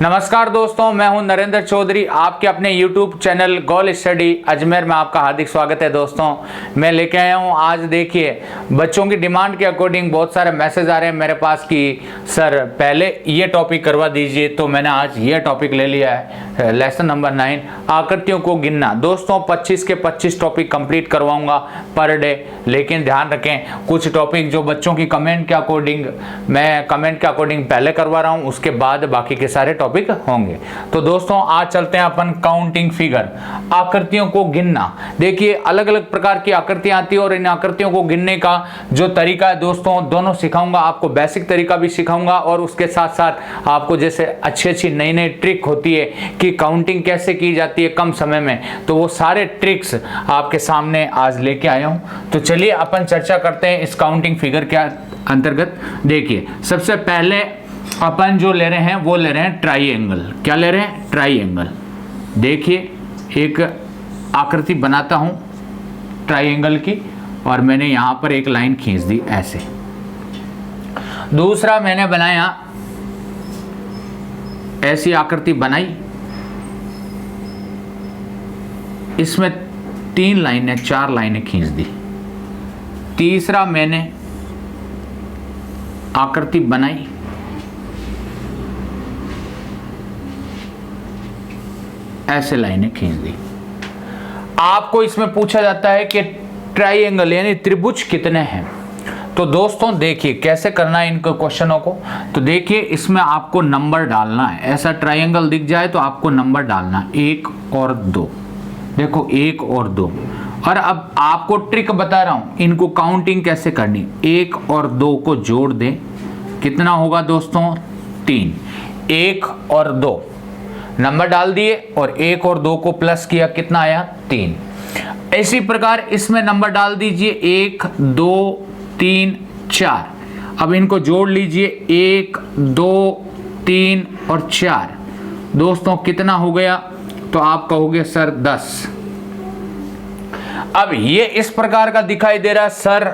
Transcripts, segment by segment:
नमस्कार दोस्तों, मैं हूं नरेंद्र चौधरी। आपके अपने YouTube चैनल गोल स्टडी अजमेर में आपका हार्दिक स्वागत है। दोस्तों, मैं लेके आया हूं आज, देखिए, बच्चों की डिमांड के अकॉर्डिंग बहुत सारे मैसेज आ रहे हैं मेरे पास कि सर पहले ये टॉपिक करवा दीजिए, तो मैंने आज ये टॉपिक ले लिया है, लेसन नंबर 9, आकृतियों को गिनना। दोस्तों 25 के 25 टॉपिक कंप्लीट करवाऊंगा पर डे, लेकिन ध्यान रखें कुछ टॉपिक जो बच्चों की कमेंट के अकॉर्डिंग, मैं कमेंट के अकॉर्डिंग पहले करवा रहा हूं, उसके बाद बाकी के सारे टॉपिक होंगे। तो दोस्तों आज चलते हैं अपन काउंटिंग फिगर, आकृतियों को गिनना। देखिए अलग अलग प्रकार की आकृतियां आती है और इन आकृतियों को गिनने का जो तरीका है दोस्तों दोनों सिखाऊंगा आपको। बेसिक तरीका भी सिखाऊंगा और उसके साथ साथ आपको जैसे अच्छी नई नई ट्रिक होती है कि काउंटिंग कैसे की जाती है कम समय में, तो वो सारे ट्रिक्स आपके सामने आज लेके आया हूं। तो चलिए अपन चर्चा करते हैं इस काउंटिंग फिगर के अंतर्गत। देखिए सबसे पहले अपन जो ले रहे हैं वो ले रहे हैं ट्राइएंगल। क्या ले रहे हैं? ट्राइएंगल। देखिए एक आकृति बनाता हूं ट्राइएंगल की और मैंने यहां पर एक लाइन खींच दी ऐसे। दूसरा मैंने बनाया, ऐसी आकृति बनाई, इसमें 3 लाइनें 4 लाइनें खींच दी। तीसरा मैंने आकृति बनाई, ऐसे लाइनें खींच दी। आपको इसमें पूछा जाता है कि ट्राइएंगल यानी त्रिभुज कितने हैं। तो दोस्तों देखिए कैसे करना है इनको क्वेश्चनों को। तो देखिए इसमें आपको नंबर डालना है। ऐसा ट्राइएंगल दिख जाए तो आपको नंबर डालना 1 और 2। देखो 1 और 2। और अब आपको ट्रिक बता रहा हूं इनको काउंटिंग कैसे करनी। 1 और 2 को जोड़ दें, कितना होगा दोस्तों? 3। 1 और 2 नंबर डाल दिए और 1 और 2 को प्लस किया, कितना आया? 3। इसी प्रकार इसमें नंबर डाल दीजिए 1 2 3 4। अब इनको जोड़ लीजिए 1 2 3 और 4। दोस्तों कितना हो गया? तो आप कहोगे सर 10। अब ये इस प्रकार का दिखाई दे रहा है, सर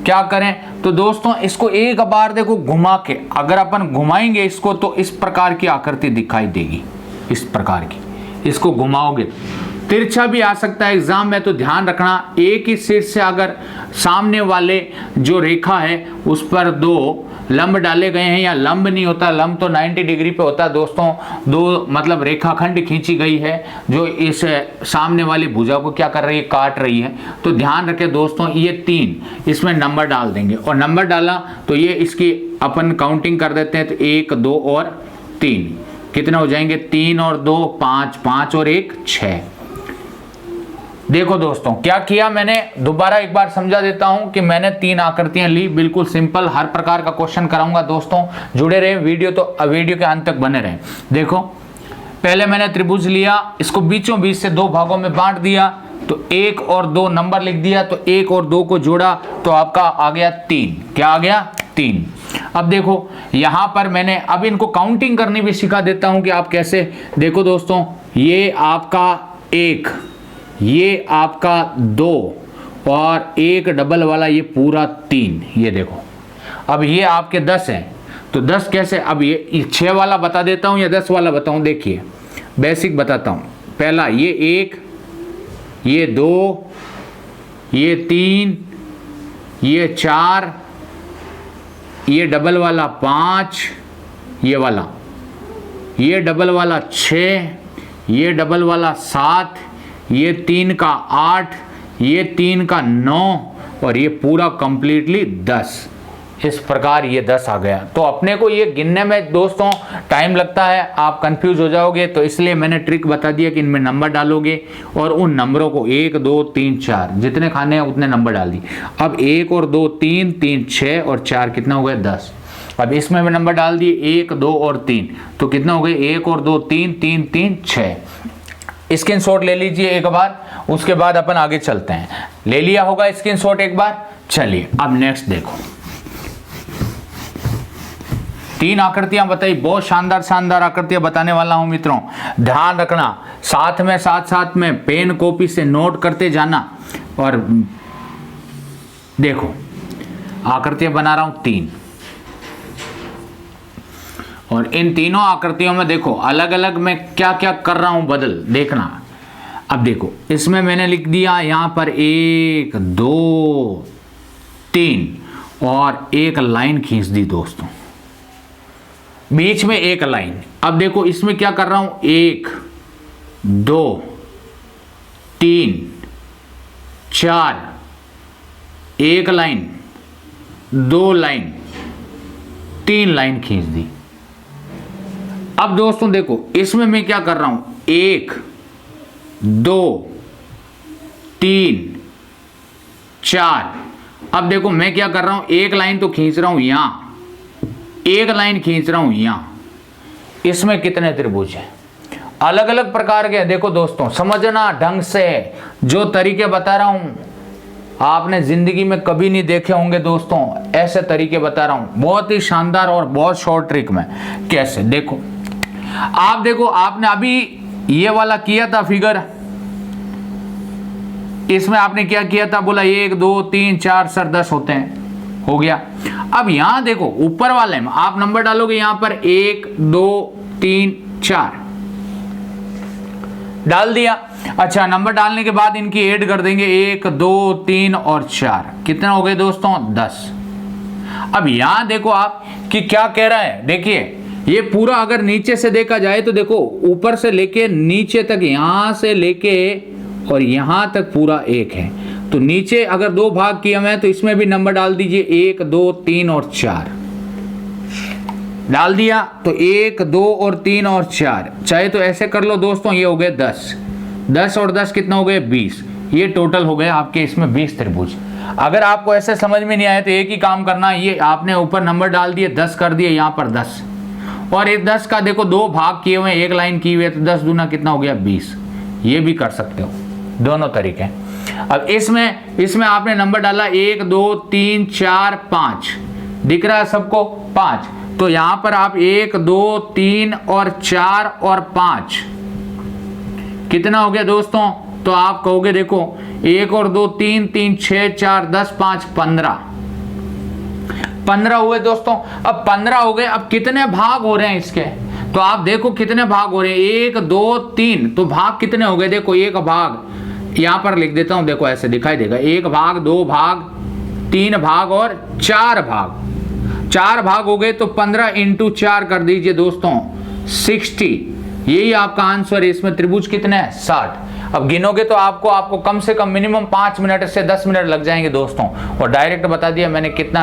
क्या करें? तो दोस्तों इसको एक बार देखो घुमा के, अगर अपन घुमाएंगे इसको तो इस प्रकार की आकृति दिखाई देगी, इस प्रकार की। इसको घुमाओगे तिरछा भी आ सकता है एग्जाम में, तो ध्यान रखना एक ही शीर्ष से अगर सामने वाले जो रेखा है उस पर 2 लंब डाले गए हैं, या लंब नहीं होता, लंब तो 90 डिग्री पे होता है दोस्तों, 2 मतलब रेखाखंड खींची गई है जो इस सामने वाली भुजा को क्या कर रही है? काट रही है। तो ध्यान रखें दोस्तों ये 3 इसमें नंबर डाल देंगे और नंबर डाला तो ये इसकी अपन काउंटिंग कर देते हैं। तो 1 2 और 3 कितने हो जाएंगे? 3 और 2 5, 5 और 1 6। देखो दोस्तों क्या किया मैंने, दोबारा एक बार समझा देता हूं कि मैंने 3 आकृतियां ली, बिल्कुल सिंपल, हर प्रकार का क्वेश्चन कराऊंगा दोस्तों, जुड़े रहे वीडियो, तो वीडियो के अंत तक बने रहे। देखो पहले मैंने त्रिभुज लिया, इसको बीचों बीच से 2 भागों में बांट दिया, तो 1 और 2 नंबर लिख दिया, तो 1 और 2 को जोड़ा तो आपका आ गया 3। क्या आ गया? 3। अब देखो यहां पर मैंने अब इनको काउंटिंग करनी भी सिखा देता हूं कि आप कैसे। देखो दोस्तों ये आपका 1, ये आपका 2 और एक डबल वाला ये पूरा 3। ये देखो अब ये आपके 10 हैं, तो 10 कैसे? अब ये 6 वाला बता देता हूं या 10 वाला बताऊं। देखिए बेसिक बताता हूं। पहला ये 1, ये 2, ये 3, ये 4, ये डबल वाला 5, ये वाला, ये डबल वाला 6, ये डबल वाला 7, ये 3 का 8, ये 3 का 9 और ये पूरा कंप्लीटली 10। इस प्रकार ये 10 आ गया। तो अपने को ये गिनने में दोस्तों टाइम लगता है, आप कंफ्यूज हो जाओगे, तो इसलिए मैंने ट्रिक बता दिया कि इनमें नंबर डालोगे और उन नंबरों को 1 2 3 4 जितने खाने हैं उतने नंबर डाल दिए। अब 1 और 2 3 3 6 और 4 कितना हो गया? 10। अब इसमें भी नंबर डाल दिए 1 2 और 3, तो कितना हो गए? 1 और 2 3 3 3 6। स्क्रीनशॉट ले लीजिए एक बार, उसके बाद अपन आगे चलते हैं। ले लिया होगा स्क्रीनशॉट एक बार। चलिए अब नेक्स्ट देखो, 3 आकृतियां बताई, बहुत शानदार आकृतियां बताने वाला हूं मित्रों, ध्यान रखना। साथ में पेन कॉपी से नोट करते जाना। और देखो आकृतियां बना रहा हूं 3। और इन तीनों आकृतियों में देखो अलग अलग मैं क्या क्या कर रहा हूं, बदल देखना। अब देखो इसमें मैंने लिख दिया यहां पर 1 2 3 और एक लाइन खींच दी दोस्तों, बीच में एक लाइन। अब देखो इसमें क्या कर रहा हूं, 1 2 3 4, एक लाइन, 2 लाइन, 3 लाइन खींच दी। अब दोस्तों देखो इसमें मैं क्या कर रहा हूं, 1 2 3 4। अब देखो मैं क्या कर रहा हूं, एक लाइन तो खींच रहा हूं यहां, एक लाइन खींच रहा हूं यहां। इसमें कितने त्रिभुज हैं, अलग अलग प्रकार के। देखो दोस्तों समझना ढंग से, जो तरीके बता रहा हूं आपने जिंदगी में कभी नहीं देखे होंगे दोस्तों, ऐसे तरीके बता रहा हूं बहुत ही शानदार और बहुत शॉर्ट ट्रिक में। कैसे देखो, आप देखो आपने अभी ये वाला किया था फिगर, इसमें आपने क्या किया था, बोला 1 2 3 4 सर 10 होते हैं, हो गया। अब यहां देखो ऊपर वाले में आप नंबर डालोगे, यहां पर 1 2 3 4 डाल दिया। अच्छा नंबर डालने के बाद इनकी ऐड कर देंगे, 1 2 3 और 4, कितना हो गए दोस्तों 10। अब यहां देखो आप कि क्या कह रहा है, देखिए ये पूरा अगर नीचे से देखा जाए तो देखो ऊपर से लेके नीचे तक, यहां से लेके और यहां तक पूरा एक है। तो नीचे अगर 2 भाग किया मैं, तो इसमें भी नंबर डाल दीजिए, 1 2 3 और 4 डाल दिया। तो 1 2 और 3 और 4, चाहे तो ऐसे कर लो दोस्तों, ये हो गए 10, 10 और 10 कितना हो गए 20। ये टोटल हो गए आपके इसमें 20 त्रिभुज। अगर आपको ऐसे समझ में नहीं आया तो एक ही काम करना, ये आपने ऊपर नंबर डाल दिए, 10 कर दिए यहाँ पर 10, और इस 10 का देखो 2 भाग किए हुए, एक लाइन की हुई है, तो 10 दूना कितना हो गया 20। ये भी कर सकते हो, दोनों तरीके। अब इसमें आपने नंबर डाला 1 2 3 4 5, दिख रहा है सबको 5, तो यहां पर आप 1 2 3 और 4 और 5 कितना हो गया दोस्तों, तो आप कहोगे देखो 1 और 2 3 3 6 4 10 5 15 हुए दोस्तों। अब 15 हो गए, अब कितने भाग हो रहे हैं इसके, तो आप देखो कितने भाग हो रहे हैं, 1 2 3, तो भाग कितने हो गए, देखो एक भाग यहां पर लिख देता हूं, देखो ऐसे दिखाई देगा, 1 भाग 2 भाग 3 भाग और 4 भाग, 4 भाग हो गए। तो 15 इंटू 4 कर दीजिए दोस्तों 60, यही आपका आंसर है। इसमें त्रिभुज कितने हैं 60। अब गिनोगे तो आपको कम से कम मिनिमम 5 मिनट से 10 मिनट लग जाएंगे दोस्तों, और डायरेक्ट बता दिया मैंने कितना,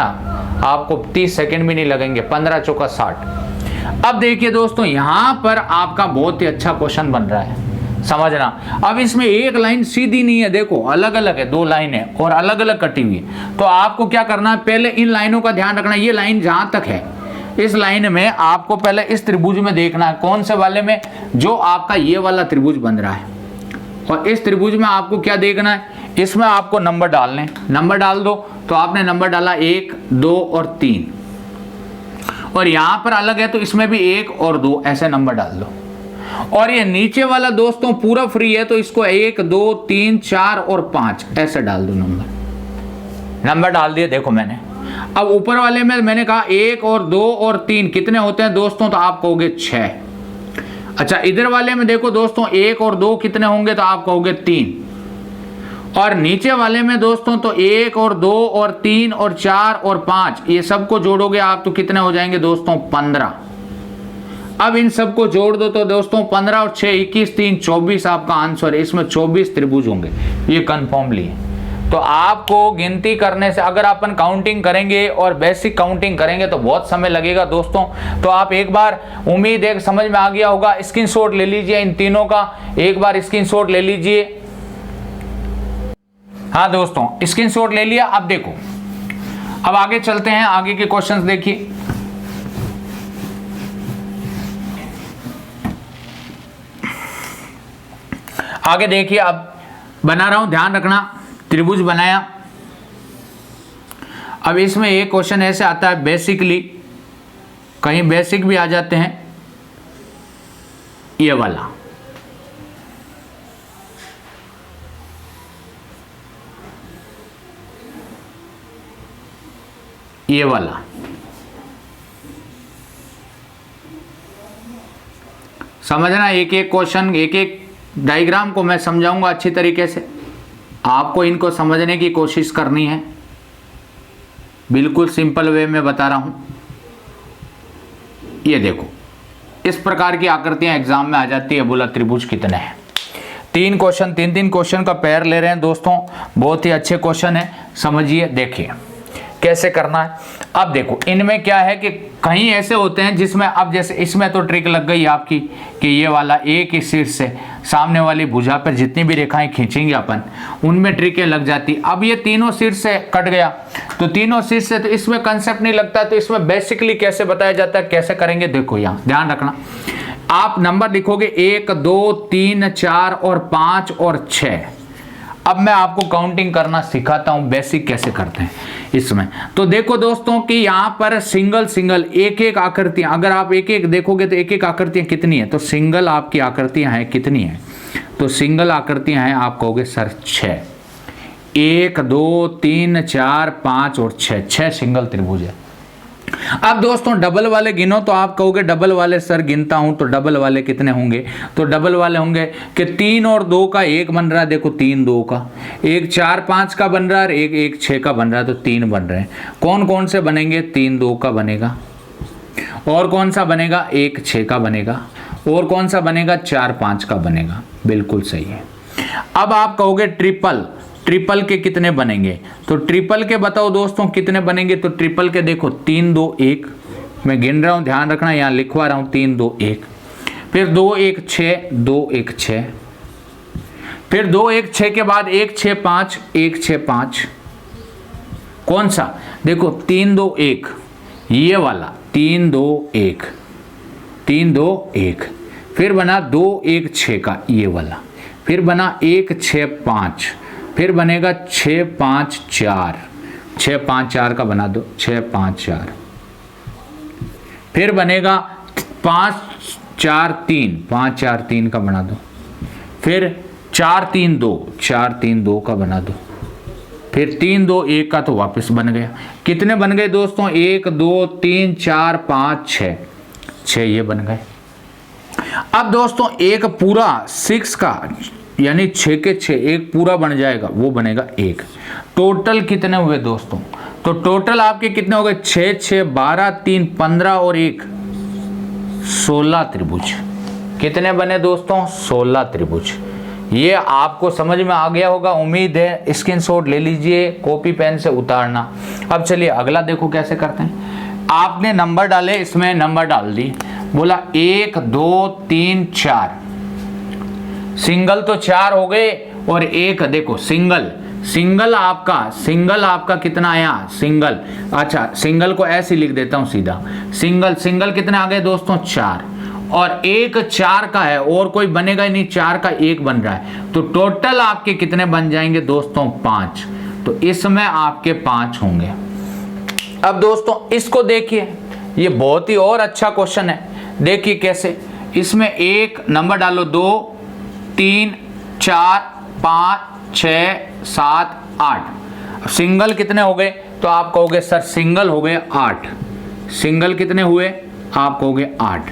आपको 30 सेकंड भी नहीं लगेंगे, 15 चौका 60। अब देखिए दोस्तों यहां पर आपका बहुत ही अच्छा क्वेश्चन बन रहा है, समझना। अब इसमें एक लाइन सीधी नहीं है, देखो अलग अलग है, 2 लाइनें और अलग अलग कटी हुई है। तो आपको क्या करना है, पहले इन लाइनों का ध्यान रखना। ये लाइन जहां तक है, इस लाइन में आपको पहले इस त्रिभुज में देखना है, कौन से वाले में, जो आपका ये वाला त्रिभुज बन रहा है। और इस त्रिभुज में आपको क्या देखना है, इसमें आपको नंबर डालने, नंबर डाल दो। तो आपने नंबर डाला 1 2 और 3, और यहां पर अलग है तो इसमें भी 1 और 2 ऐसे नंबर डाल दो। और ये नीचे वाला दोस्तों पूरा फ्री है, तो इसको 1 2 3 4 और 5 ऐसे डाल दो, नंबर डाल दिए देखो मैंने। अब ऊपर वाले में मैंने कहा 1 और 2 और 3 कितने होते हैं दोस्तों, तो आप कहोगे 6। अच्छा इधर वाले में देखो दोस्तों 1 और 2 कितने होंगे, तो आप कहोगे 3। और नीचे वाले में दोस्तों तो 1 और 2 और 3 और 4 और 5, ये सबको जोड़ोगे आप तो कितने हो जाएंगे दोस्तों 15। अब इन सबको जोड़ दो तो दोस्तों 15 और 6 21 3 24 आपका आंसर है। इसमें 24 त्रिभुज होंगे, ये कंफर्मली है। तो आपको गिनती करने से, अगर अपन काउंटिंग करेंगे और बेसिक काउंटिंग करेंगे तो बहुत समय लगेगा दोस्तों। तो आप एक बार, उम्मीद है समझ में आ गया होगा, स्क्रीनशॉट ले लीजिए इन तीनों का, एक बार स्क्रीनशॉट ले लीजिए। हाँ दोस्तों स्क्रीनशॉट ले लिया। अब देखो, अब आगे चलते हैं, आगे के क्वेश्चंस देखिए। आगे देखिए, अब बना रहा हूं, ध्यान रखना। त्रिभुज बनाया। अब इसमें एक क्वेश्चन ऐसे आता है, बेसिकली कहीं बेसिक भी आ जाते हैं, ये वाला। ये वाला समझना, एक एक क्वेश्चन, एक एक डायग्राम को मैं समझाऊंगा अच्छी तरीके से, आपको इनको समझने की कोशिश करनी है। बिल्कुल सिंपल वे में बता रहा हूं। ये देखो, इस प्रकार की आकृतियां एग्जाम में आ जाती है। बोला त्रिभुज कितने हैं। 3 क्वेश्चन, 3 क्वेश्चन का पेयर ले रहे हैं दोस्तों, बहुत ही अच्छे क्वेश्चन है। समझिए, देखिए कैसे करना है। अब देखो, इनमें क्या है कि कहीं ऐसे होते हैं जिसमें, अब जैसे इसमें तो ट्रिक लग गई आपकी कि ये वाला एक ही शीर्ष से सामने वाली भुजा पर जितनी भी रेखाएं खींचेंगे अपन, उनमें ट्रिकें लग जाती। अब ये तीनों शीर्ष से कट गया, तो तीनों शीर्ष से तो इसमें कंसेप्ट नहीं लगता। तो इसमें बेसिकली कैसे बताया जाता है, कैसे करेंगे, देखो यहाँ ध्यान रखना। आप नंबर लिखोगे 1 2 3 4 और 5 और 6। अब मैं आपको काउंटिंग करना सिखाता हूं, बेसिक कैसे करते हैं इसमें। तो देखो दोस्तों कि यहां पर सिंगल सिंगल एक एक आकृतियां, अगर आप एक एक देखोगे तो एक एक आकृतियां कितनी है, तो सिंगल आपकी आकृतियां हैं कितनी है, तो सिंगल आकृतियां हैं आप कहोगे सर 6। 1 2 3 4 5 और 6 सिंगल त्रिभुज है। अब दोस्तों डबल वाले गिनो, तो आप कहोगे डबल वाले सर गिनता हूं तो डबल वाले कितने होंगे, तो डबल वाले होंगे कि 3 और 2 का 1 बन रहा है। देखो 3 2 का, 1 4 5 का बन रहा है, 1 1 6 का बन रहा है, तो 3 बन रहे हैं। कौन कौन से बनेंगे, 3 2 का बनेगा, और कौन सा बनेगा, 1 6 का बनेगा, और कौन सा बनेगा, 4 5 का बनेगा। बिल्कुल सही है। अब आप कहोगे ट्रिपल, ट्रिपल के कितने बनेंगे, तो ट्रिपल के बताओ दोस्तों कितने बनेंगे, तो ट्रिपल के देखो 3 2 1, मैं गिन रहा हूं, ध्यान रखना, यहां लिखवा रहा हूं 3 2 1, फिर 2 1 6 2 1 6, फिर 2 1 6 के बाद 1 6 5 1 6 5, कौन सा, देखो 3 2 1 ये वाला, 3 2 1 3 2 1, फिर बना 2 1 6 का ये वाला, फिर बना 1 6 5, फिर बनेगा 6 5 4, 6 5 4 का बना दो, 6 5 4, फिर बनेगा 5 4 3, 5 4 3 का बना दो, फिर 4 3 2, 4 3 2 का बना दो, फिर 3 2 1 का तो वापस बन गया। कितने बन गए दोस्तों, 1 2 3 4 5 6 ये बन गए। अब दोस्तों एक पूरा 6 का यानी 6 के 6 एक पूरा बन जाएगा, वो बनेगा 1। टोटल कितने हुए दोस्तों, तो टोटल आपके कितने हो गए, 6 6 12 3 15 और 1 16 त्रिभुज। कितने बने दोस्तों, 16 त्रिभुज। ये आपको समझ में आ गया होगा, उम्मीद है। स्क्रीनशॉट ले लीजिए, कॉपी पेन से उतारना। अब चलिए अगला देखो कैसे करते हैं। आपने नंबर डाले, इसमें नंबर डाल दी, बोला 1 2 3 4, सिंगल तो 4 हो गए, और एक देखो सिंगल, सिंगल आपका कितना आया, सिंगल, अच्छा सिंगल को ऐसे लिख देता हूं सीधा, सिंगल कितने आ गए दोस्तों, 4, और एक 4 का है, और कोई बनेगा ही नहीं, 4 का 1 बन रहा है, तो टोटल आपके कितने बन जाएंगे दोस्तों, 5। तो इसमें आपके 5 होंगे। अब दोस्तों इसको देखिए, ये बहुत ही और अच्छा क्वेश्चन है। देखिए कैसे, इसमें एक नंबर डालो, 2 3 4 5 6 7 8, सिंगल कितने हो गए, तो आप कहोगे सर सिंगल हो गए 8, सिंगल कितने हुए, आप कहोगे 8।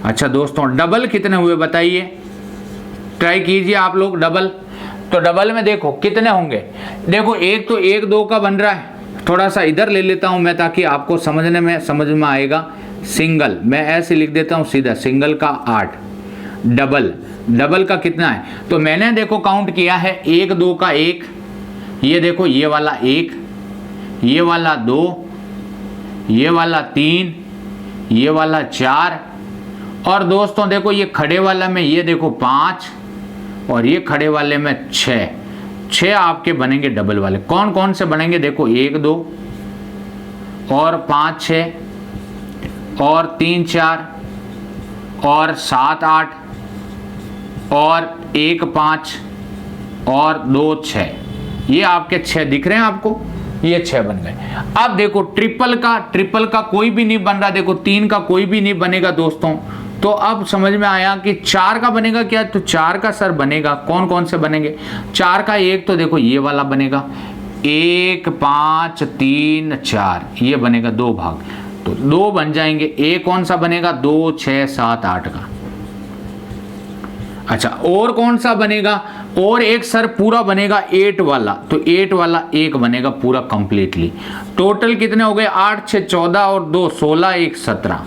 अच्छा दोस्तों डबल कितने हुए बताइए, ट्राई कीजिए आप लोग डबल। तो डबल में देखो कितने होंगे, देखो एक तो 1 2 का बन रहा है, थोड़ा सा इधर ले लेता हूं मैं ताकि आपको समझ में आएगा। सिंगल मैं ऐसे लिख देता हूं सीधा, सिंगल का 8, डबल का कितना है, तो मैंने देखो काउंट किया है, 1 2 का 1, ये देखो ये वाला 1, ये वाला 2, ये वाला 3, ये वाला 4, और दोस्तों देखो ये खड़े वाला में ये देखो 5, और ये खड़े वाले में 6 आपके बनेंगे डबल वाले। कौन कौन से बनेंगे, देखो 1 2 और 5 6 और 3 4 और 7 8 और 1 5 और 2 6, ये आपके 6 दिख रहे हैं आपको, ये 6 बन गए। अब देखो ट्रिपल का कोई भी नहीं बन रहा, देखो 3 का कोई भी नहीं बनेगा दोस्तों। तो अब समझ में आया कि 4 का बनेगा क्या, तो 4 का सर बनेगा, कौन कौन से बनेंगे, 4 का एक तो देखो ये वाला बनेगा, 1 5 3 4, ये बनेगा 2 भाग, तो 2 बन जाएंगे। एक कौन सा बनेगा, 2 6 7 8 का, अच्छा, और कौन सा बनेगा, और एक सर पूरा बनेगा 8 वाला, तो 8 वाला एक बनेगा पूरा कंप्लीटली। टोटल कितने हो गए, 8 6 14 और 2 16 1 17।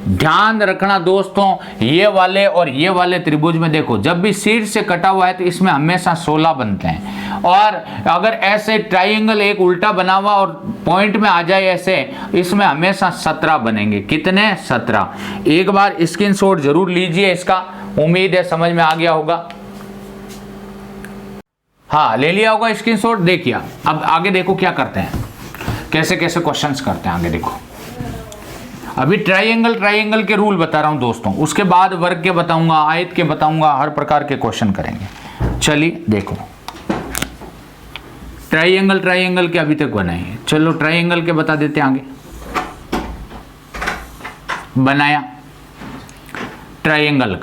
ध्यान रखना दोस्तों, ये वाले और ये वाले त्रिभुज में देखो, जब भी शीर्ष से कटा हुआ है तो इसमें हमेशा 16 बनते हैं, और अगर ऐसे ट्राइंगल एक उल्टा बना हुआ और पॉइंट में आ जाए ऐसे, इसमें हमेशा 17 बनेंगे। कितने, 17। एक बार स्क्रीनशॉट जरूर लीजिए इसका, उम्मीद है समझ में आ गया होगा। हाँ, ले लिया होगा स्क्रीनशॉट। देखिए अब आगे देखो क्या करते हैं, कैसे कैसे क्वेश्चंस करते हैं आगे देखो। अभी ट्राइंगल के रूल बता रहा हूं दोस्तों, उसके बाद वर्ग के बताऊंगा, आयत के बताऊंगा, हर प्रकार के क्वेश्चन करेंगे। चलिए देखो, ट्राइंगल के अभी तक बनाए, चलो ट्राइंगल के बता देते हैं आगे। बनाया ट्राइंगल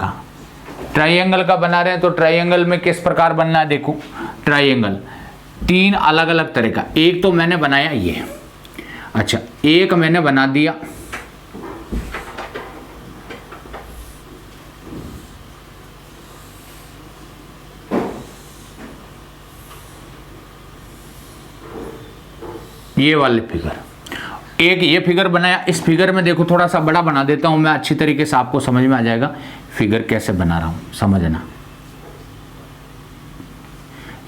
का बना रहे हैं, तो ट्राइंगल में किस प्रकार बनना है देखो। ट्राइंगल 3 अलग अलग तरह का, एक तो मैंने बनाया ये, अच्छा एक मैंने बना दिया ये वाले फिगर, एक ये फिगर बनाया। इस फिगर में देखो थोड़ा सा बड़ा बना देता हूं मैं, अच्छी तरीके से आपको समझ में आ जाएगा फिगर कैसे बना रहा हूं, समझना।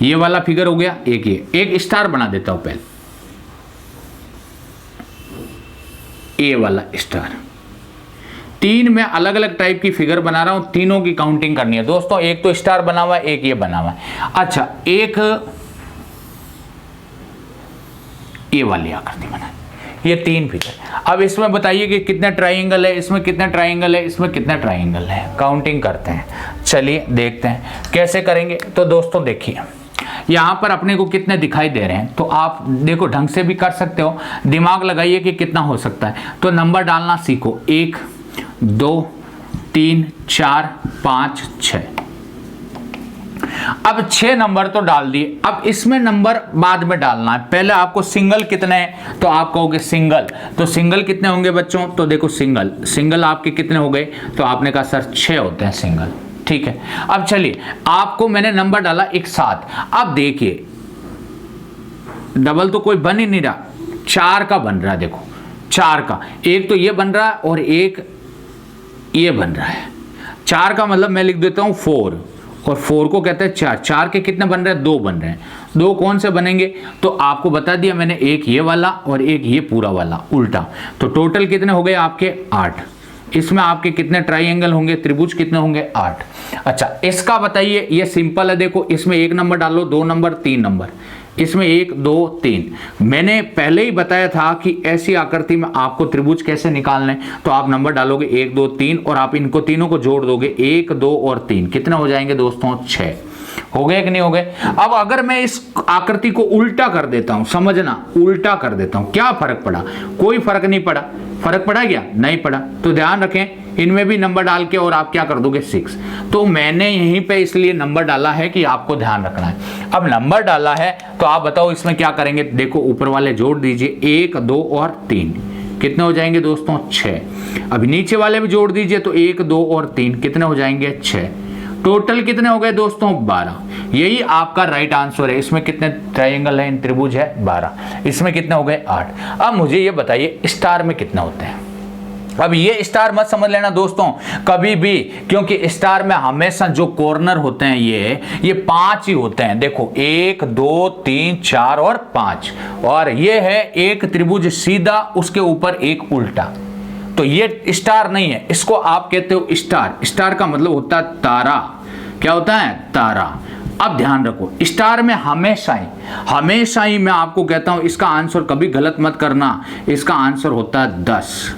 ये वाला फिगर हो गया, एक स्टार बना देता हूं पहले, ये वाला स्टार। 3 में अलग अलग टाइप की फिगर बना रहा हूं, तीनों की काउंटिंग करनी है दोस्तों। एक तो स्टार बना हुआ है, एक ये बना हुआ है। अच्छा, एक ये वाली आकृति बना, ये 3 फिगर। अब इसमें बताइए कि कितने ट्राइंगल है, इसमें कितने ट्राइंगल है, इसमें कितने ट्राइंगल है, काउंटिंग करते हैं। चलिए देखते हैं कैसे करेंगे। तो दोस्तों देखिए, यहां पर अपने को कितने दिखाई दे रहे हैं, तो आप देखो ढंग से भी कर सकते हो, दिमाग लगाइए कि कितना हो सकता है। तो नंबर डालना सीखो, 1 2 3 4 5 6। अब 6 नंबर तो डाल दिए, अब इसमें नंबर बाद में डालना है। पहले आपको सिंगल कितने हैं, तो आप कहोगे सिंगल, तो सिंगल कितने होंगे बच्चों, तो देखो सिंगल आपके कितने हो गए, तो आपने कहा सर 6 होते हैं सिंगल, ठीक है। अब चलिए, आपको मैंने नंबर डाला एक 7। अब देखिए डबल तो कोई बन ही नहीं रहा, 4 का बन रहा है, देखो 4 का, एक तो ये बन रहा है और एक ये बन रहा है। 4 का मतलब मैं लिख देता हूं 4, और 4 को कहते हैं 4। 4 के कितने बन रहे हैं, 2 बन रहे हैं। 2 कौन से बनेंगे, तो आपको बता दिया मैंने, एक ये वाला और एक ये पूरा वाला उल्टा। तो टोटल कितने हो गए आपके, 8। इसमें आपके कितने ट्राइंगल होंगे, त्रिभुज कितने होंगे, 8। अच्छा, इसका बताइए, ये सिंपल है, देखो इसमें 1 नंबर डालो, 2 नंबर 3 नंबर, इसमें 1 2 3। मैंने पहले ही बताया था कि ऐसी आकृति में आपको त्रिभुज कैसे निकालने, तो आप नंबर डालोगे 1 2 3 और आप इनको तीनों को जोड़ दोगे, 1 2 और 3, कितने हो जाएंगे दोस्तों, 6। हो गए कि नहीं हो गए। अब अगर मैं इस आकृति को उल्टा कर देता हूं, समझना, उल्टा कर देता हूं, क्या फर्क पड़ा, कोई फर्क नहीं पड़ा। फर्क पड़ा क्या, नहीं पड़ा। तो ध्यान रखें, इनमें भी नंबर डाल के और आप क्या कर दोगे, 6। तो मैंने यहीं पे इसलिए नंबर डाला है कि आपको ध्यान रखना है। अब नंबर डाला है तो आप बताओ इसमें क्या करेंगे, देखो ऊपर वाले जोड़ दीजिए, 1 2 और 3, कितने हो जाएंगे दोस्तों, 6। अब नीचे वाले भी जोड़ दीजिए, तो 1 2 और 3 कितने हो जाएंगे, 6। टोटल कितने हो गए दोस्तों, 12। यही आपका राइट आंसर है। इसमें कितने ट्रायंगल है, इन त्रिभुज है 12, इसमें कितने हो गए, 8। अब मुझे ये बताइए स्टार में कितने होते हैं। अब ये स्टार मत समझ लेना दोस्तों कभी भी, क्योंकि स्टार में हमेशा जो कॉर्नर होते हैं ये 5 ही होते हैं। देखो 1 2 3 4 और 5, और ये है एक त्रिभुज सीधा, उसके ऊपर एक उल्टा, तो ये स्टार नहीं है, इसको आप कहते हो स्टार। स्टार का मतलब होता है तारा। क्या होता है, तारा। अब ध्यान रखो, स्टार में हमेशा ही मैं आपको कहता हूं, इसका आंसर कभी गलत मत करना, इसका आंसर होता है 10।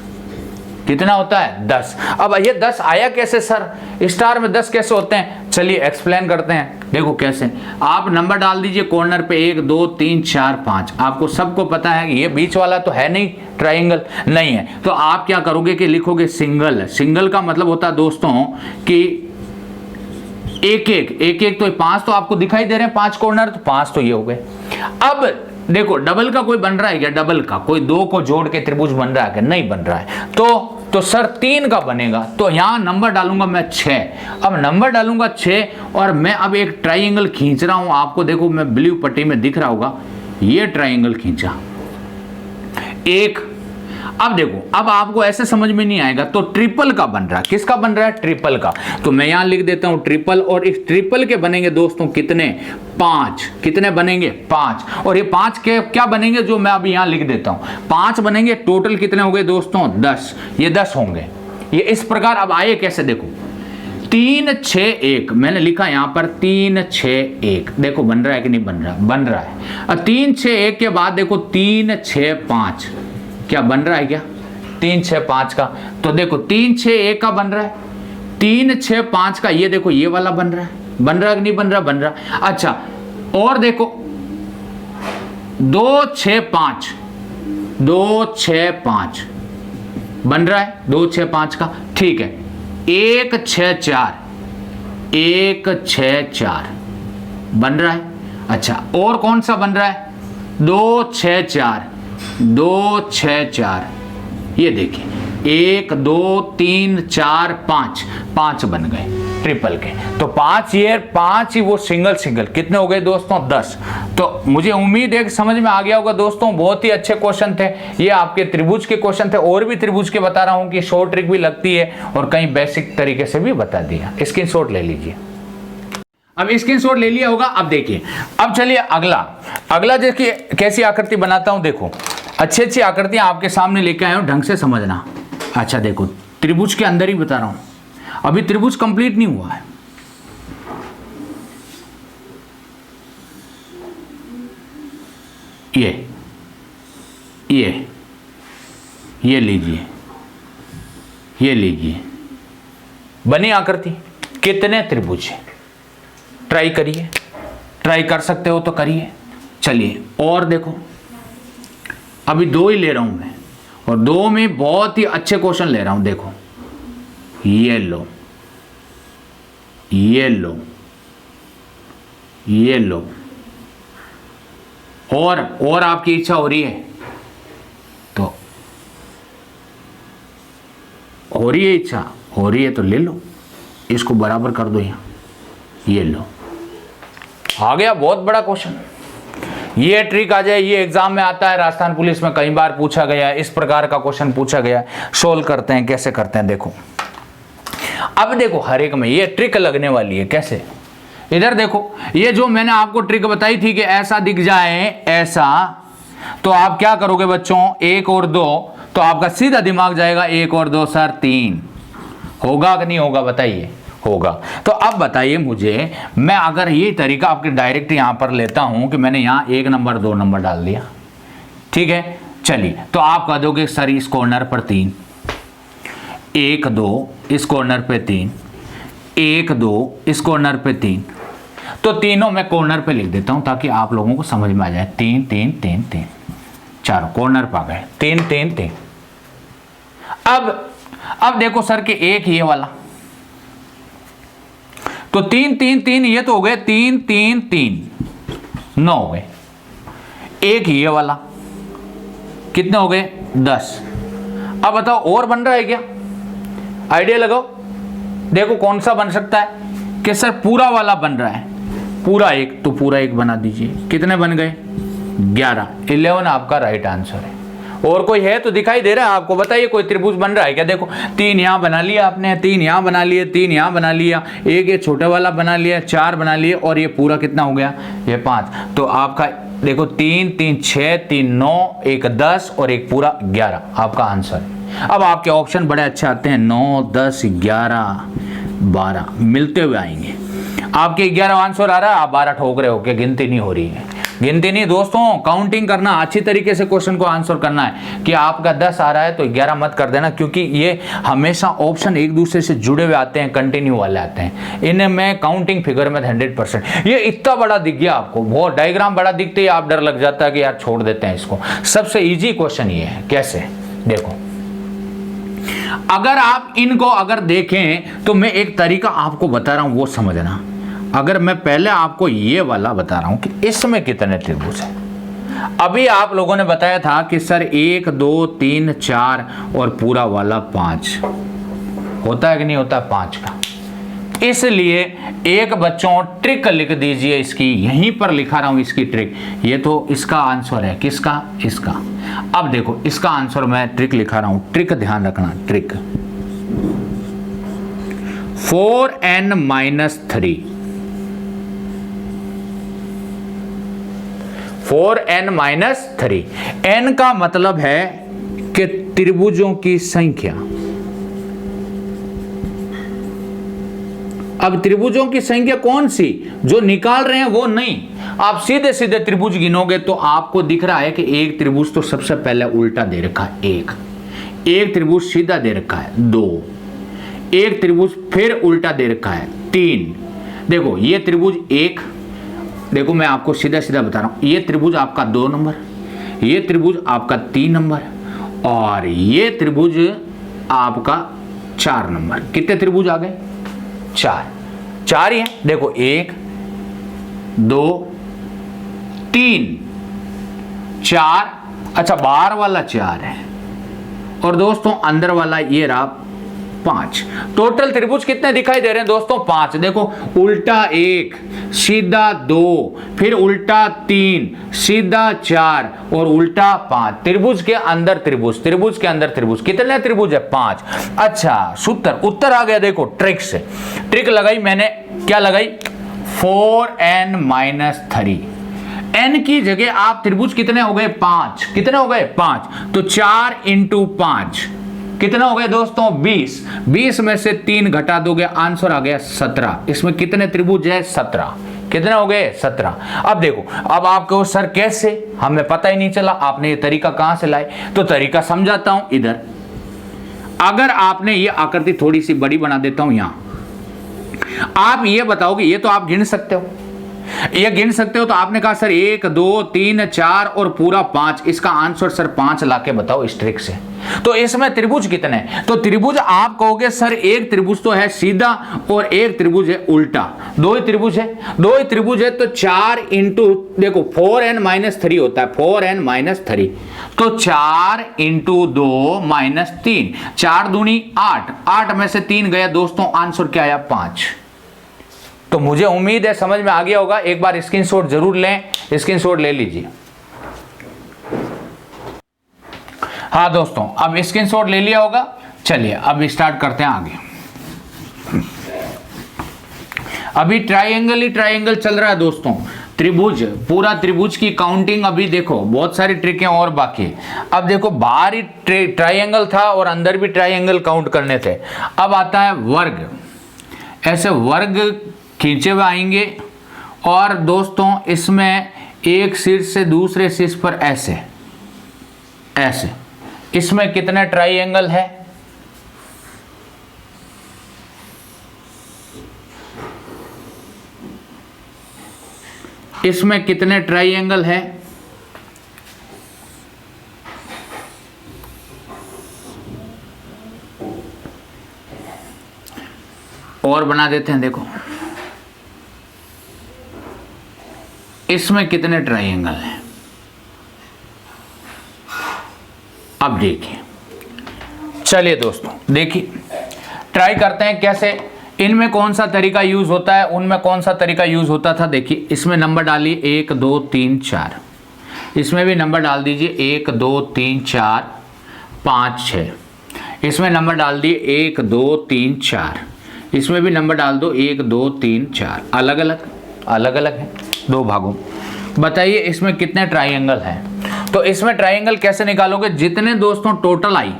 कितना होता है, 10। अब ये 10 आया कैसे सर, स्टार में 10 कैसे होते हैं, चलिए एक्सप्लेन करते हैं। देखो कैसे, आप नंबर डाल दीजिए कॉर्नर पे, 1 2 3 4 5। आपको सबको पता है कि ये बीच वाला तो है नहीं, ट्रायंगल नहीं है, तो आप क्या करोगे कि लिखोगे सिंगल। सिंगल का मतलब होता है दोस्तों कि एक तो 5 तो आपको दिखाई दे रहे हैं, 5 कॉर्नर, तो 5 तो ये हो गए। अब देखो डबल का कोई बन रहा है क्या, डबल का कोई 2 को जोड़ के त्रिभुज बन रहा है क्या, नहीं बन रहा है। तो तो सर 3 का बनेगा, तो यहाँ नंबर डालूंगा मैं 6। अब नंबर डालूंगा 6 और मैं अब एक ट्राइंगल खींच रहा हूं, आपको देखो मैं ब्लू पट्टी में दिख रहा होगा, ये ट्राइंगल खींचा एक। अब देखो, अब आपको ऐसे समझ में नहीं आएगा, तो ट्रिपल का बन रहा है। किसका बन रहा है? ट्रिपल का। तो मैं यहां लिख देता हूं ट्रिपल, और इस ट्रिपल के बनेंगे दोस्तों कितने? 5। कितने बनेंगे? 5। और ये 5 के क्या बनेंगे जो मैं अब यहां लिख देता हूं, 5 बनेंगे। टोटल कितने हो गए दोस्तों? 10। ये 10 होंगे। ये इस प्रकार अब आए कैसे? देखो 3 6 1 मैंने लिखा यहां पर 3 6 1। देखो बन रहा है कि नहीं बन रहा? बन रहा है। अब 3 6 1 के बाद देखो 3 6 5, क्या बन रहा है? क्या 3 6 5 का? तो देखो 3 6 1 का बन रहा है, 3 6 5 का ये देखो ये वाला बन रहा है। बन रहा है कि नहीं बन रहा? बन रहा है। अच्छा, और देखो 2 6 5, 2 6 5 बन रहा है, 2 6 5 का। ठीक है, 1 6 4, 1 6 4 बन रहा है। अच्छा, और कौन सा बन रहा है? 2 6 4, 2 6 4, ये देखिए 1 2 3 4 5, 5 बन गए ट्रिपल के। तो 5 ये 5 ही वो सिंगल सिंगल कितने हो गए दोस्तों? 10। तो मुझे उम्मीद है कि समझ में आ गया होगा दोस्तों। बहुत ही अच्छे क्वेश्चन थे ये, आपके त्रिभुज के क्वेश्चन थे। और भी त्रिभुज के बता रहा हूं कि शॉर्ट ट्रिक भी लगती है और कहीं बेसिक तरीके से भी बता दिया। स्क्रीनशॉट ले लीजिए। अब स्क्रीनशॉट ले लिया होगा। अब देखिए, अब चलिए अगला देखिए कैसी आकृति बनाता हूं। देखो अच्छी अच्छी आकृतियां आपके सामने लेके आया हूं, ढंग से समझना। अच्छा देखो, त्रिभुज के अंदर ही बता रहा हूं, अभी त्रिभुज कंप्लीट नहीं हुआ है। ये लीजिए, ये लीजिए, बनी आकृति। कितने त्रिभुज है? ट्राई करिए, ट्राई कर सकते हो तो करिए। चलिए और देखो, अभी 2 ही ले रहा हूं मैं, और 2 में बहुत ही अच्छे क्वेश्चन ले रहा हूं। देखो ये लो, ये लो, ये लो, और आपकी इच्छा हो रही है तो हो रही है, इच्छा हो रही है तो ले लो, इसको बराबर कर दो यहां, ये लो, आ गया बहुत बड़ा क्वेश्चन। ये ट्रिक आ जाए, ये एग्जाम में आता है, राजस्थान पुलिस में कई बार पूछा गया है, इस प्रकार का क्वेश्चन पूछा गया। सोल्व करते हैं, कैसे करते हैं देखो। अब देखो हर एक में ये ट्रिक लगने वाली है। कैसे? इधर देखो, ये जो मैंने आपको ट्रिक बताई थी कि ऐसा दिख जाए ऐसा, तो आप क्या करोगे बच्चों? 1 और 2, तो आपका सीधा दिमाग जाएगा 1 और 2 सर 3। होगा कि नहीं होगा? बताइए। होगा। तो अब बताइए मुझे, मैं अगर ये तरीका आपके डायरेक्ट यहां पर लेता हूं कि मैंने यहां 1 नंबर 2 नंबर डाल दिया, ठीक है, चलिए, तो आप कह दोगे सर इस कॉर्नर पर 3, 1 2 इस कॉर्नर पे 3, 1 2 इस कॉर्नर पे 3, तो तीनों मैं कॉर्नर पे लिख देता हूं ताकि आप लोगों को समझ में आ जाए। 3 3 3 3, चारों कॉर्नर पर आ गए, 3 3 3। अब देखो सर कि एक ये वाला, तो 3 3 3 ये तो हो गए 3 3 3, 9 हो गए। एक ये वाला कितने हो गए? 10। अब बताओ और बन रहा है क्या? आइडिया लगाओ, देखो कौन सा बन सकता है कि सर पूरा वाला बन रहा है, पूरा एक, तो पूरा एक बना दीजिए। कितने बन गए? 11। 11 आपका राइट आंसर है। और कोई है तो दिखाई दे रहा है आपको? बताइए कोई त्रिभुज बन रहा है क्या? देखो 3 यहां बना लिया आपने, 3 यहां बना लिए, 3 यहां बना लिया, एक ये छोटा वाला बना लिया, 4 बना लिए, और ये पूरा कितना हो गया? ये 5। तो आपका देखो 3 3 6 3 9, एक 10 और एक पूरा 11 आपका आंसर है। अब आपके ऑप्शन बड़े अच्छे आते हैं, 9 10 11 12 मिलते हुए आएंगे। आपके 11 आंसर आ रहा है, आप 12 ठोक रहे हो कि गिनती नहीं हो रही है। गिनती नहीं दोस्तों, काउंटिंग करना, अच्छी तरीके से क्वेश्चन को आंसर करना है। कि आपका 10 आ रहा है तो 11 मत कर देना, क्योंकि ये हमेशा ऑप्शन एक दूसरे से जुड़े हुए आते हैं, कंटिन्यू वाले आते हैं, इन्हें मैं काउंटिंग फिगर में 100%। ये इतना बड़ा दिख गया आपको, बहुत डायग्राम बड़ा दिखते ही आप डर लग जाता है कि यार छोड़ देते हैं इसको। सबसे ईजी क्वेश्चन ये है। कैसे? देखो, अगर आप इनको अगर देखें तो मैं एक तरीका आपको बता रहा हूं, वो समझना। अगर मैं पहले आपको ये वाला बता रहा हूं कि इसमें कितने त्रिभुज हैं, अभी आप लोगों ने बताया था कि सर 1 2 3 4 और पूरा वाला 5 होता है कि नहीं होता 5 का। इसलिए एक बच्चों ट्रिक लिख दीजिए इसकी, यहीं पर लिखा रहा हूं इसकी ट्रिक। ये तो इसका आंसर है, किसका? इसका। अब देखो इसका आंसर मैं ट्रिक लिखा रहा हूं, ट्रिक ध्यान रखना, ट्रिक 4n - 3 4n - 3। n का मतलब है कि त्रिभुजों की संख्या। अब त्रिभुजों की संख्या कौन सी? जो निकाल रहे हैं वो नहीं, आप सीधे सीधे त्रिभुज गिनोगे तो आपको दिख रहा है कि एक त्रिभुज तो सबसे पहले उल्टा दे रखा है, एक त्रिभुज सीधा दे रखा है 2, एक त्रिभुज फिर उल्टा दे रखा है 3। देखो ये त्रिभुज 1, देखो मैं आपको सीधा सीधा बता रहा हूं, ये त्रिभुज आपका 2 नंबर, ये त्रिभुज आपका 3 नंबर और ये त्रिभुज आपका 4 नंबर। कितने त्रिभुज आ गए? 4 ही है। देखो 1 2 3 4, अच्छा बाहर वाला 4 है और दोस्तों अंदर वाला ये रहा 5। टोटल त्रिभुज कितने दिखाई दे रहे हैं दोस्तों? 5। देखो उल्टा 1, सीधा 2, फिर उल्टा 3, सीधा 4 और उल्टा 5। त्रिभुज के अंदर त्रिभुज, त्रिभुज के अंदर त्रिभुज। कितने त्रिभुज है? 5। अच्छा सूत्र उत्तर आ गया। देखो ट्रिक से ट्रिक लगाई मैंने, क्या लगाई? 4n - 3। n की जगह आप त्रिभुज कितने हो गए? 5। कितने हो गए? 5। तो 4 × 5 कितना हो गया दोस्तों? 20। 20 में से 3 घटा दोगे, आंसर आ गया 17। इसमें कितने त्रिभुज है? 17। कितने हो गए? 17। अब देखो, अब आपको सर कैसे, हमें पता ही नहीं चला, आपने ये तरीका कहां से लाए? तो तरीका समझाता हूं इधर। अगर आपने ये आकृति थोड़ी सी बड़ी बना देता हूं, यहां आप ये बताओगे, ये तो आप गिन सकते हो, ये गिन सकते हो। तो आपने कहा सर 1 2 3 4 और पूरा 5, इसका आंसर सर 5 लाके बताओ इस ट्रिक से। तो इसमें त्रिभुज कितने? तो त्रिभुज आप कहोगे सर एक त्रिभुज तो है सीधा और एक त्रिभुज है उल्टा, 2 ही त्रिभुज है, 2 ही त्रिभुज है। तो 4 इंटू देखो 4n - 3 होता है, 4n - 3। तो 4 × 2 - 3, 4 दूनी 8, 8 में से 3 गया दोस्तों, आंसर क्या आया? 5। तो मुझे उम्मीद है समझ में आ गया होगा। एक बार स्क्रीनशॉट जरूर लें, स्क्रीनशॉट ले लीजिए। हाँ दोस्तों, अब स्क्रीनशॉट ले लिया होगा। चलिए अब स्टार्ट करते हैं आगे। अभी ट्राइंगल ही ट्राइंगल चल रहा है दोस्तों। त्रिभुज, पूरा त्रिभुज की काउंटिंग अभी देखो, बहुत सारी ट्रिकें और बाकी। अब देखो बाहर ही ट्राइंगल था और अंदर भी ट्राइंगल काउंट करने थे। अब आता है वर्ग। ऐसे वर्ग खींचे हुए आएंगे और दोस्तों इसमें एक शीर्ष से दूसरे शीर्ष पर ऐसे ऐसे। इसमें कितने ट्राइंगल है? इसमें कितने ट्राइंगल है? और बना देते हैं, देखो इसमें कितने ट्राइंगल हैं? अब देखिए, चलिए दोस्तों देखिए, ट्राई करते हैं कैसे, इनमें कौन सा तरीका यूज होता है, उनमें कौन सा तरीका यूज होता था। देखिए इसमें नंबर डालिए 1 2 3 4, इसमें भी नंबर डाल दीजिए 1 2 3 4 5 6, इसमें नंबर डाल दिए 1 2 3 4, इसमें भी नंबर डाल दो 1 2 3 4। अलग अलग है, 2 भागों। बताइए इसमें कितने ट्राइंगल हैं? तो इसमें ट्राइंगल कैसे निकालोगे? जितने दोस्तों टोटल आई,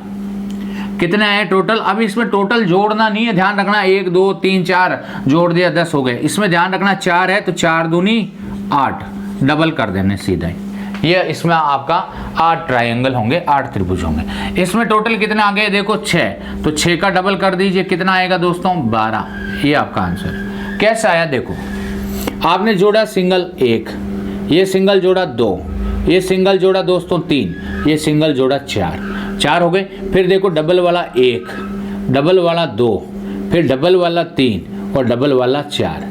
कितने आए टोटल? अब इसमें टोटल जोड़ना नहीं है, ध्यान रखना। 1 2 3 4 जोड़ दिया 10 हो गए। इसमें ध्यान रखना 4 है तो 4 दूनी 8, डबल कर देने सीधा ही। ये इसमें आपका 8 ट्राइंगल होंगे, 8 त्रिभुज होंगे। इसमें टोटल कितने आ गए? देखो 6, तो 6 का डबल कर दीजिए, कितना आएगा दोस्तों? 12। ये आपका आंसर कैसे आया? देखो आपने जोड़ा सिंगल 1, ये सिंगल जोड़ा 2, ये सिंगल जोड़ा दोस्तों 3, ये सिंगल जोड़ा 4 हो गए। फिर देखो डबल वाला 1, डबल वाला 2, फिर डबल वाला 3 और डबल वाला 4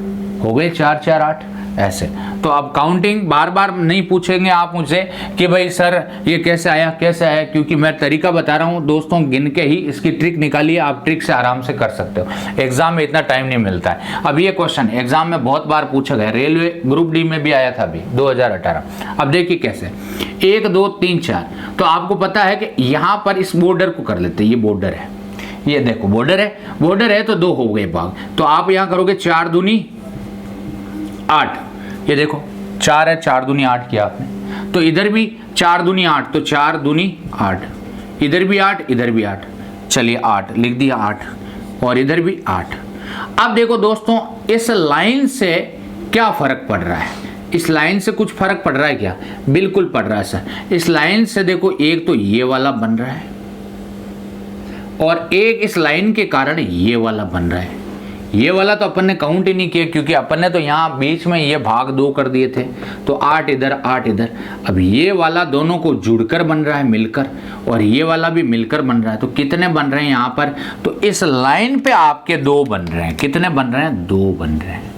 हो गए, 4 4 8। ऐसे। तो अब काउंटिंग बार बार नहीं पूछेंगे आप मुझसे कि भाई सर ये कैसे आया कैसे आया, क्योंकि मैं तरीका बता रहा हूँ दोस्तों, गिन के ही इसकी ट्रिक निकालिए, आप ट्रिक से आराम से कर सकते हो। एग्जाम में इतना टाइम नहीं मिलता है। अब ये क्वेश्चन एग्जाम में बहुत बार पूछा गया, रेलवे ग्रुप डी में भी आया था अभी 2018। अब देखिए कैसे 1 2 3 4। तो आपको पता है कि यहाँ पर इस बॉर्डर को कर लेते हैं, ये बॉर्डर है, ये देखो बॉर्डर है, बॉर्डर है तो 2 हो गए भाग। तो आप यहाँ करोगे 4 दूनी 8, ये देखो 4 है, 4 दूनी 8 किया आपने। तो इधर भी 4 दूनी 8, तो 4 दूनी 8, इधर भी 8 इधर भी 8, चलिए 8 लिख दिया 8, और इधर भी 8। अब देखो दोस्तों इस लाइन से क्या फर्क पड़ रहा है, इस लाइन से कुछ फर्क पड़ रहा है क्या? बिल्कुल पड़ रहा है सर। इस लाइन से देखो एक तो ये वाला बन रहा है, और एक इस लाइन के कारण ये वाला बन रहा है। ये वाला तो अपन ने काउंट ही नहीं किया, क्योंकि अपन ने तो यहाँ बीच में ये भाग 2 कर दिए थे, तो 8 इधर 8 इधर। अब ये वाला दोनों को जुड़कर बन रहा है मिलकर, और ये वाला भी मिलकर बन रहा है। तो कितने बन रहे हैं यहाँ पर? तो इस लाइन पे आपके 2 बन रहे हैं। कितने बन रहे हैं? 2 बन रहे हैं।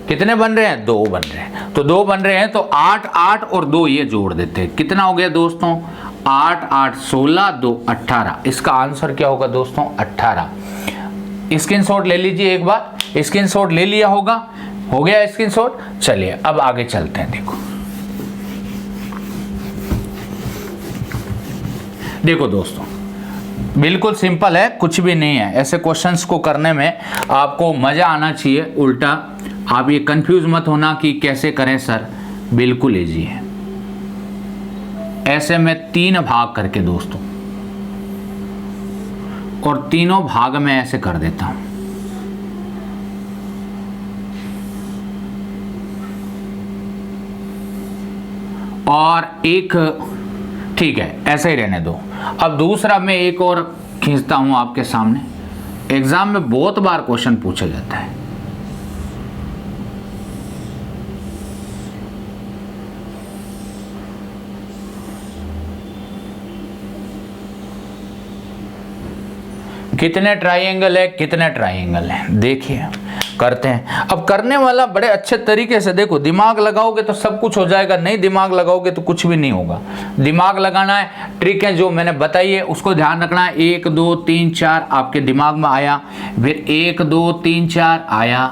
कितने बन रहे हैं? 2 बन रहे हैं। तो 2 बन रहे हैं, तो 8 8 और 2 ये जोड़ देते हैं। कितना हो गया दोस्तों? 8 8 16 2 18। इसका आंसर क्या होगा दोस्तों? 18। स्क्रीनशॉट ले लीजिए एक बार, स्क्रीनशॉट ले लिया होगा, हो गया स्क्रीनशॉट। चलिए अब आगे चलते हैं। देखो दोस्तों बिल्कुल सिंपल है, कुछ भी नहीं है। ऐसे क्वेश्चंस को करने में आपको मजा आना चाहिए, उल्टा आप ये कंफ्यूज मत होना कि कैसे करें सर, बिल्कुल इजी है। ऐसे में 3 भाग करके दोस्तों, और तीनों भाग में ऐसे कर देता हूं। और एक ठीक है ऐसे ही रहने दो। अब दूसरा मैं एक और खींचता हूं आपके सामने। एग्जाम में बहुत बार क्वेश्चन पूछा जाता है। कितने ट्राइंगल है, कितने ट्राइंगल है, देखिए करते हैं। अब करने वाला बड़े अच्छे तरीके से देखो, दिमाग लगाओगे तो सब कुछ हो जाएगा, नहीं दिमाग लगाओगे तो कुछ भी नहीं होगा। दिमाग लगाना है, ट्रिक है जो मैंने बताई है उसको ध्यान रखना है। 1 2 3 4 आपके दिमाग में आया, फिर 1 2 3 4 आया,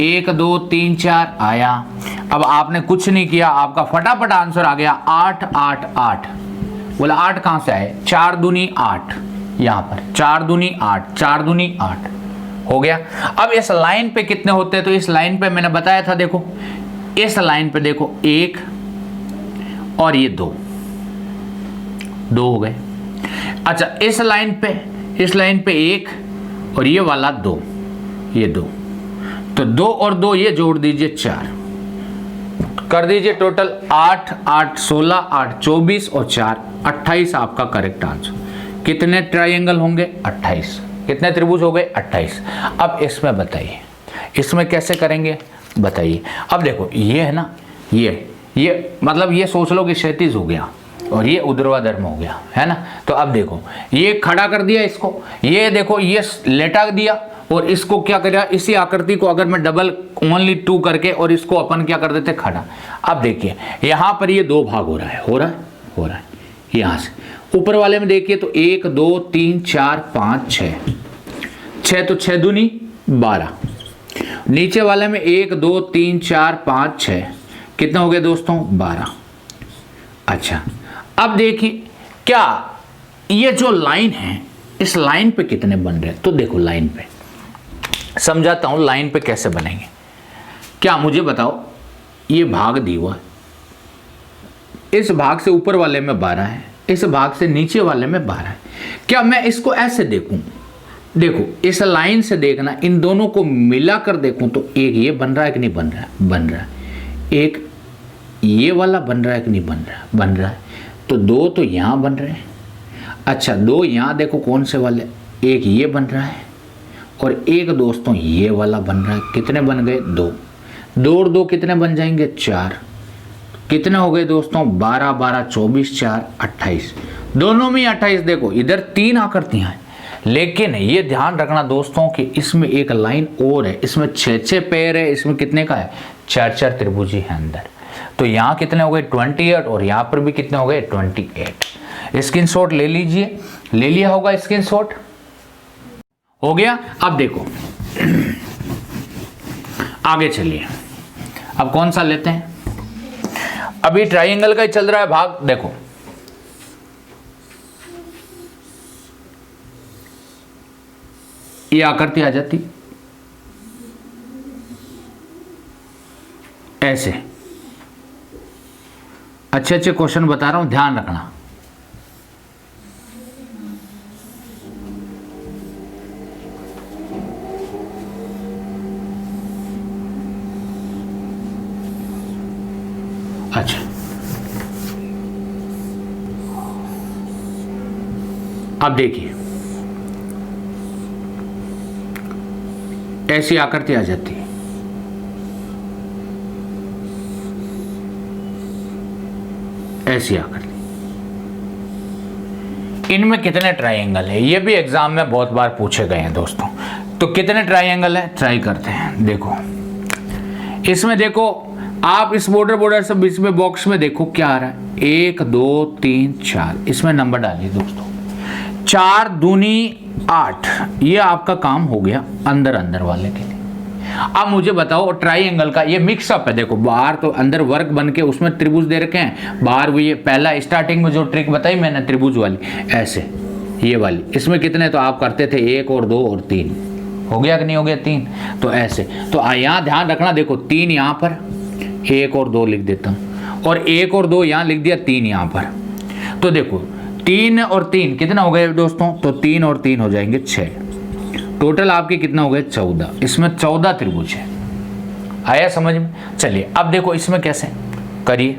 1 2 3 4 आया। अब आपने कुछ नहीं किया, आपका फटाफट आंसर आ गया 8 8 8। बोला 8 कहां से आए? 4 दूनी 8, यहां पर 4 दूनी 8, 4 दूनी 8 हो गया। अब इस लाइन पे कितने होते हैं? तो इस लाइन पे मैंने बताया था, देखो इस लाइन पे देखो 1 और ये 2 हो गए। अच्छा इस लाइन पे 1 और ये वाला 2, ये 2, तो 2 और 2 ये जोड़ दीजिए 4, कर दीजिए टोटल 8 8 16 8 24 और 4 28 आपका करेक्ट आंसर। कितने ट्रायंगल होंगे? 28। कितने त्रिभुज हो गए? 28। अब इसमें बताइए, इसमें कैसे करेंगे बताइए। अब देखो ये है ना, ये मतलब ये सोच लो कि क्षैतिज हो गया और ये ऊर्ध्वाधर हो गया, है ना। तो अब देखो ये खड़ा कर दिया इसको, ये देखो ये लेटा दिया, और इसको क्या करेगा, इसी आकृति को अगर मैं डबल ओनली 2 करके और इसको अपन क्या कर देते खड़ा। अब देखिए यहां पर ये 2 भाग हो रहा है यहां से। ऊपर वाले में देखिए तो 1 2 3 4 5 6 तो 6 दूनी 12। नीचे वाले में 1 2 3 4 5 6, कितने हो गए दोस्तों? 12। अच्छा अब देखिए क्या ये जो लाइन है, इस लाइन पे कितने बन रहे हैं? तो देखो लाइन पे समझाता हूं, लाइन पे कैसे बनेंगे। क्या मुझे बताओ, ये भाग दी हुआ, इस भाग से ऊपर वाले में 12 है, इस भाग से नीचे वाले में 12 है। क्या मैं इसको ऐसे देखूं? देखो इस लाइन से देखना, इन दोनों को मिलाकर देखूं तो एक ये बन रहा है कि नहीं बन रहा है? बन रहा है। एक ये वाला बन रहा है कि नहीं बन रहा है? बन रहा है। तो 2 तो यहां बन रहे हैं। अच्छा 2 यहां देखो कौन से वाले, एक ये बन रहा है और एक दोस्तों ये वाला बन रहा है। कितने बन गए? 2 और 2 कितने बन जाएंगे? 4। कितने हो गए दोस्तों? 12 12 24 4 28। दोनों में 28। देखो इधर 3 आकृतियां हैं, लेकिन ये ध्यान रखना दोस्तों कि इसमें एक लाइन और है, इसमें 6 पैर है, इसमें कितने का है? चार त्रिभुज ही है अंदर। तो यहाँ कितने हो गए 28 और यहाँ पर भी कितने हो गए 28। स्क्रीनशॉट ले लीजिए, ले लिया होगा स्क्रीनशॉट, हो गया। अब देखो आगे चलिए, अब कौन सा लेते हैं, अभी ट्राइंगल का ही चल रहा है भाग। देखो ये आकृति आ जाती ऐसे। अच्छे अच्छे क्वेश्चन बता रहा हूं, ध्यान रखना। अच्छा अब देखिए ऐसी आकृति आ जाती है, ऐसी आकृति। इनमें कितने ट्रायंगल है, ये भी एग्जाम में बहुत बार पूछे गए हैं दोस्तों। तो कितने ट्रायंगल है, ट्राई करते हैं। देखो इसमें देखो आप इस बॉर्डर से बीच में बॉक्स में देखो क्या आ रहा है, 1 2 3 4, इसमें नंबर डालिए दोस्तों। 4 दूनी 8, ये आपका काम हो गया अंदर वाले के लिए। अब मुझे बताओ ट्राइंगल का ये मिक्सअप है। देखो बाहर तो अंदर वर्क बन के उसमें त्रिभुज दे रखे हैं, बाहर वो ये पहला स्टार्टिंग में जो ट्रिक बताई मैंने त्रिभुज वाली ऐसे ये वाली, इसमें कितने तो आप करते थे 1 और 2 और 3, हो गया कि नहीं हो गया 3। तो ऐसे तो यहाँ ध्यान रखना, देखो 3 यहाँ पर, 1 और 2 लिख देता हूँ, और 1 और 2 यहाँ लिख दिया, 3 यहाँ पर। तो देखो 3 और 3 कितना हो गए दोस्तों, तो 3 और 3 हो जाएंगे 6, टोटल आपके कितना हो गए 14। इसमें 14 त्रिभुज है, आया समझ में। चलिए अब देखो इसमें कैसे करिए।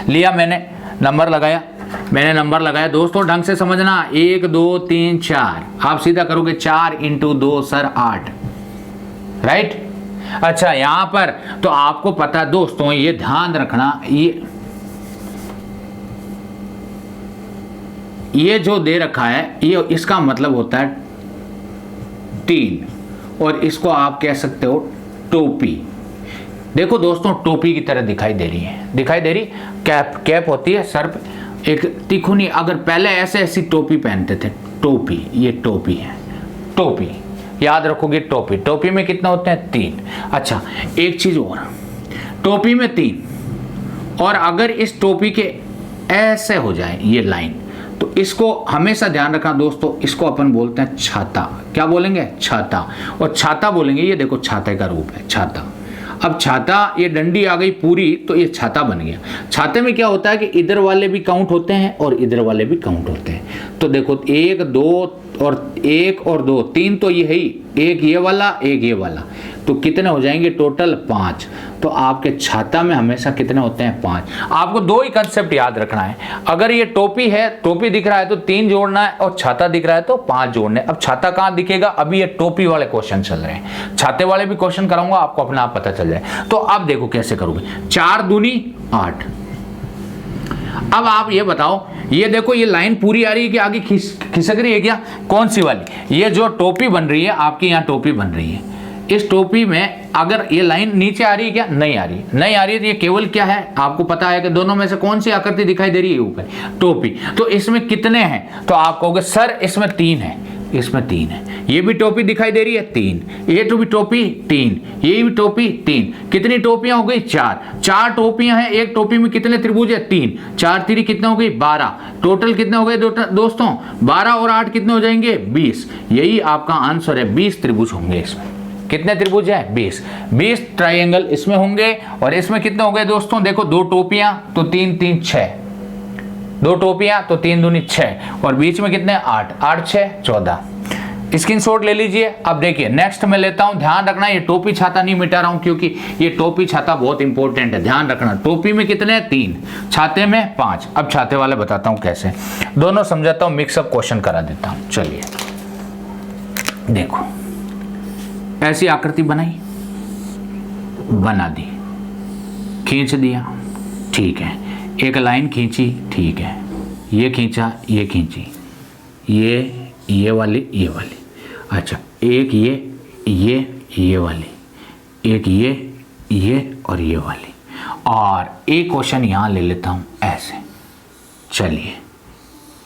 लिया मैंने नंबर लगाया दोस्तों, ढंग से समझना। 1 2 3 4, आप सीधा करोगे 4 × 2 सर 8, राइट। अच्छा यहां पर तो आपको पता दोस्तों, ये ध्यान रखना, ये जो दे रखा है ये इसका मतलब होता है 3, और इसको आप कह सकते हो टोपी। देखो दोस्तों टोपी की तरह दिखाई दे रही, कैप होती है सर पे, एक तिकोनी। अगर पहले ऐसी टोपी पहनते थे, टोपी, ये टोपी है, टोपी याद रखोगे। टोपी में कितना होते हैं 3। अच्छा एक चीज और, टोपी में 3, और अगर इस टोपी के ऐसे हो जाए ये लाइन, तो इसको हमेशा ध्यान रखना दोस्तों, इसको अपन बोलते हैं छाता। क्या बोलेंगे, छाता। और छाता बोलेंगे, ये देखो छाते का रूप है छाता। अब छाता, ये डंडी आ गई पूरी, तो ये छाता बन गया। छाते में क्या होता है कि इधर वाले भी काउंट होते हैं और इधर वाले भी काउंट होते हैं। तो देखो 1 और 2 3, तो ये है ही, एक ये वाला एक ये वाला, तो कितने हो जाएंगे टोटल 5। तो आपके छाता में हमेशा कितने होते हैं 5। आपको 2 ही कंसेप्ट याद रखना है, अगर ये टोपी है, टोपी दिख रहा है तो 3 जोड़ना है, और छाता दिख रहा है तो 5 जोड़ने। अब छाता कहाँ दिखेगा, अभी ये टोपी वाले क्वेश्चन चल रहे हैं, छाते वाले भी क्वेश्चन कराऊंगा, आपको अपना आप पता चल जाए। तो अब देखो कैसे करोगे, 4 दूनी 8। अब आप ये बताओ, ये देखो ये लाइन पूरी आ रही है कि आगे खिसक रही है क्या, कौन सी वाली, ये जो टोपी बन रही है आपकी, यहाँ टोपी बन रही है, इस टोपी में अगर ये लाइन नीचे आ रही है क्या, नहीं आ रही है, तो ये केवल क्या है, आपको पता है कि दोनों में से कौन सी आकृति दिखाई दे रही है ऊपर, टोपी। तो इसमें कितने हैं, तो आप कहोगे सर इसमें 3 है, इसमें 3 है, ये भी टोपी दिखाई दे रही है 3, ये तो भी टोपी 3, ये भी टोपी 3, कितनी टोपियां हो गई 4 टोपियां हैं। एक टोपी में कितने त्रिभुज है 3, 4 3 कितने हो गई 12, टोटल कितने हो गए दोस्तों 12 और 8 कितने हो जाएंगे 20। यही आपका आंसर है, 20 त्रिभुज होंगे इसमें। कितने त्रिभुज है 20 ट्राइंगल इसमें होंगे। और इसमें कितने हो गए दोस्तों, देखो 2 टोपियां तो 3 3 6, 2 टोपियां तो 3 दूनी 6, और बीच में कितने 8 8 6 14। स्क्रीनशॉट ले लीजिए। अब देखिए नेक्स्ट मैं लेता हूं, ध्यान रखना ये टोपी छाता नहीं मिटा रहा हूं, क्योंकि ये टोपी छाता बहुत इंपॉर्टेंट है, ध्यान रखना। टोपी में कितने 3, छाते में 5। अब छाते वाले बताता हूं कैसे, दोनों समझाता हूं, मिक्सअप क्वेश्चन करा देता हूं। चलिए देखो, ऐसी आकृति बना दी, खींच दिया, ठीक है, एक लाइन खींची, ठीक है, ये खींचा, ये खींची, ये वाली, अच्छा एक ये वाली, एक ये और ये वाली, और एक क्वेश्चन यहाँ ले लेता हूँ ऐसे। चलिए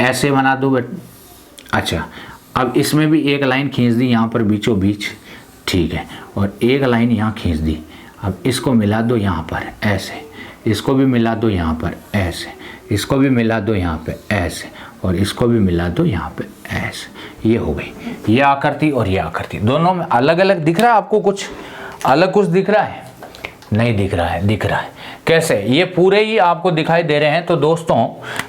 ऐसे बना दो बेट। अच्छा, अब इसमें भी एक लाइन खींच दी यहाँ पर बीचों बीच, ठीक है, और एक लाइन यहाँ खींच दी। अब इसको मिला दो यहाँ पर ऐसे, इसको भी मिला दो यहाँ पर ऐसे, इसको भी मिला दो यहाँ पे ऐसे, और इसको भी मिला दो यहाँ पे ऐसे। ये हो गई ये आकृति और ये आकृति, दोनों में अलग अलग दिख रहा है आपको? कुछ अलग कुछ दिख रहा है? नहीं दिख रहा है, दिख रहा है। कैसे? ये पूरे ही आपको दिखाई दे रहे हैं। तो दोस्तों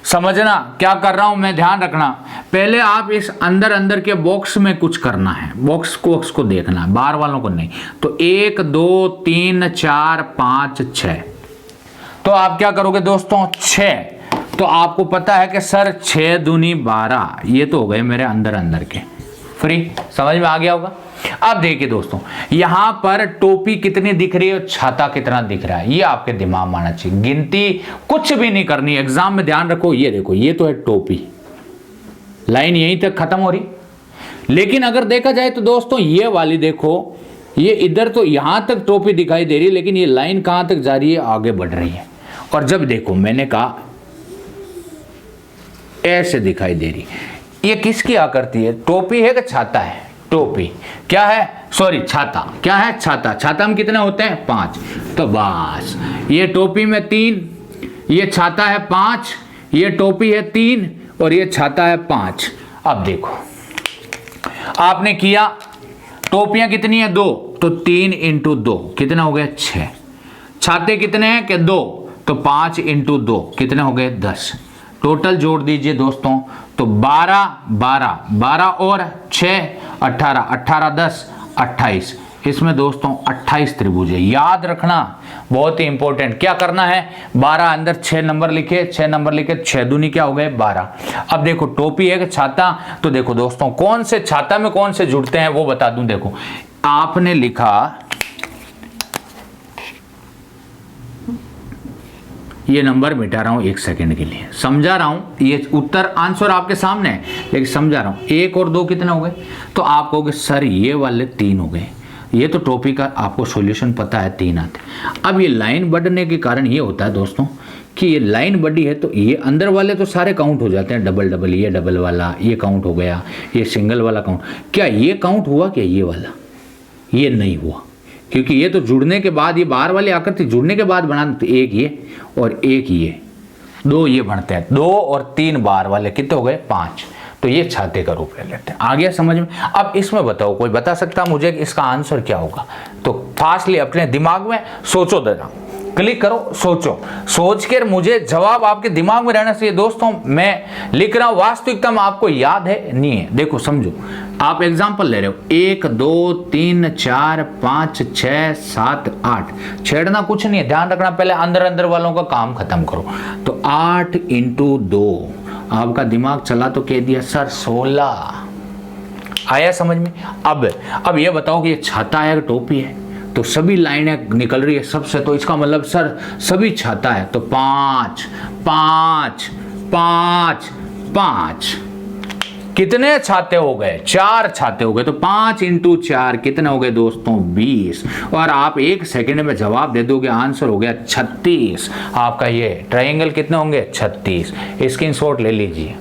समझना क्या कर रहा हूं मैं, ध्यान रखना। पहले आप इस अंदर अंदर के बॉक्स में कुछ करना है, बॉक्स को देखना है, बाहर वालों को नहीं। तो 1 2 3 4 5 6, तो आप क्या करोगे दोस्तों? 6। तो आपको पता है कि सर 6 दूनी 12, ये तो हो गए मेरे अंदर अंदर के फ्री। समझ में आ गया होगा? अब देखिए दोस्तों, यहां पर टोपी कितनी दिख रही है और छाता कितना दिख रहा है, ये आपके दिमाग में आना चाहिए। गिनती कुछ भी नहीं करनी, एग्जाम में ध्यान रखो। ये देखो, ये तो है टोपी, लाइन यहीं तक खत्म हो रही। लेकिन अगर देखा जाए तो दोस्तों ये वाली देखो, ये इधर तो यहां तक टोपी दिखाई दे रही है, लेकिन ये लाइन कहां तक जा रही है? आगे बढ़ रही है। और जब देखो मैंने कहा ऐसे दिखाई दे रही, ये किसकी आकृति है? टोपी है कि छाता है? टोपी क्या है? सॉरी, छाता। क्या है? छाता। छाता में कितने होते हैं? 5। तो बस ये टोपी में 3, ये छाता है 5, ये टोपी है 3 और ये छाता है 5। अब देखो आपने किया, टोपियां कितनी है? 2, तो 3 × 2 कितना हो गया? 6। छाते कितने हैं? कि 2, तो 5 × 2 कितने हो गए? 10। टोटल जोड़ दीजिए दोस्तों, तो 12 12 12 और 6 18 18 10 28। इसमें दोस्तों 28 त्रिभुज है। याद रखना, बहुत ही इंपॉर्टेंट। क्या करना है? 12 अंदर 6 नंबर लिखे, 6 नंबर लिखे, 6 दूनी क्या हो गए? 12। अब देखो टोपी है कि छाता? तो देखो दोस्तों, कौन से छाता में कौन से जुड़ते हैं वो बता दूं। देखो आपने लिखा, ये नंबर मिटा रहा हूं 1 सेकंड के लिए, समझा रहा हूं। ये उत्तर आंसर आपके सामने है, लेकिन समझा रहा हूं। 1 और 2 कितने हो गए? तो आप कहोगे सर ये वाले 3 हो गए। ये तो टोपी का आपको सॉल्यूशन पता है, 3 आते। अब ये लाइन बढ़ने के कारण ये होता है दोस्तों कि ये लाइन बढ़ी है तो ये अंदर वाले तो सारे काउंट हो जाते हैं, डबल डबल, ये डबल वाला ये काउंट हो गया, ये सिंगल वाला काउंट। क्या ये काउंट हुआ? क्या ये वाला? ये नहीं हुआ, क्योंकि ये तो जुड़ने के बाद, ये बाहर वाली आकृति जुड़ने के बाद बना। तो एक ये और एक ये, 2 ये बनते हैं, 2 और 3 बाहर वाले कितने हो गए? 5। तो ये छाते का रूप ले लेते हैं। आ गया समझ में? अब इसमें बताओ, कोई बता सकता मुझे कि इसका आंसर क्या होगा? तो फास्टली अपने दिमाग में सोचो, देना क्लिक करो, सोचो, सोच कर मुझे जवाब आपके दिमाग में रहना चाहिए। दोस्तों मैं लिख रहा हूं, वास्तविकता में आपको याद है नहीं है। देखो समझो, आप एग्जांपल ले रहे हो, 1 2 3 4 5 6 7 8। छेड़ना कुछ नहीं है, ध्यान रखना। पहले अंदर अंदर वालों का काम खत्म करो। तो 8 × 2, आपका दिमाग चला तो कह दिया सर 16। आया समझ में? अब ये बताओ कि ये छाता है या टोपी है? तो सभी लाइनें निकल रही है सबसे, तो इसका मतलब सर सभी छाता है। तो 5 5 5 5 कितने छाते हो गए? 4 छाते हो गए। तो 5 × 4 कितने हो गए दोस्तों? 20। और आप 1 सेकंड में जवाब दे दोगे, आंसर हो गया 36। आपका ये ट्रायंगल कितने होंगे? 36। स्क्रीनशॉट ले लीजिए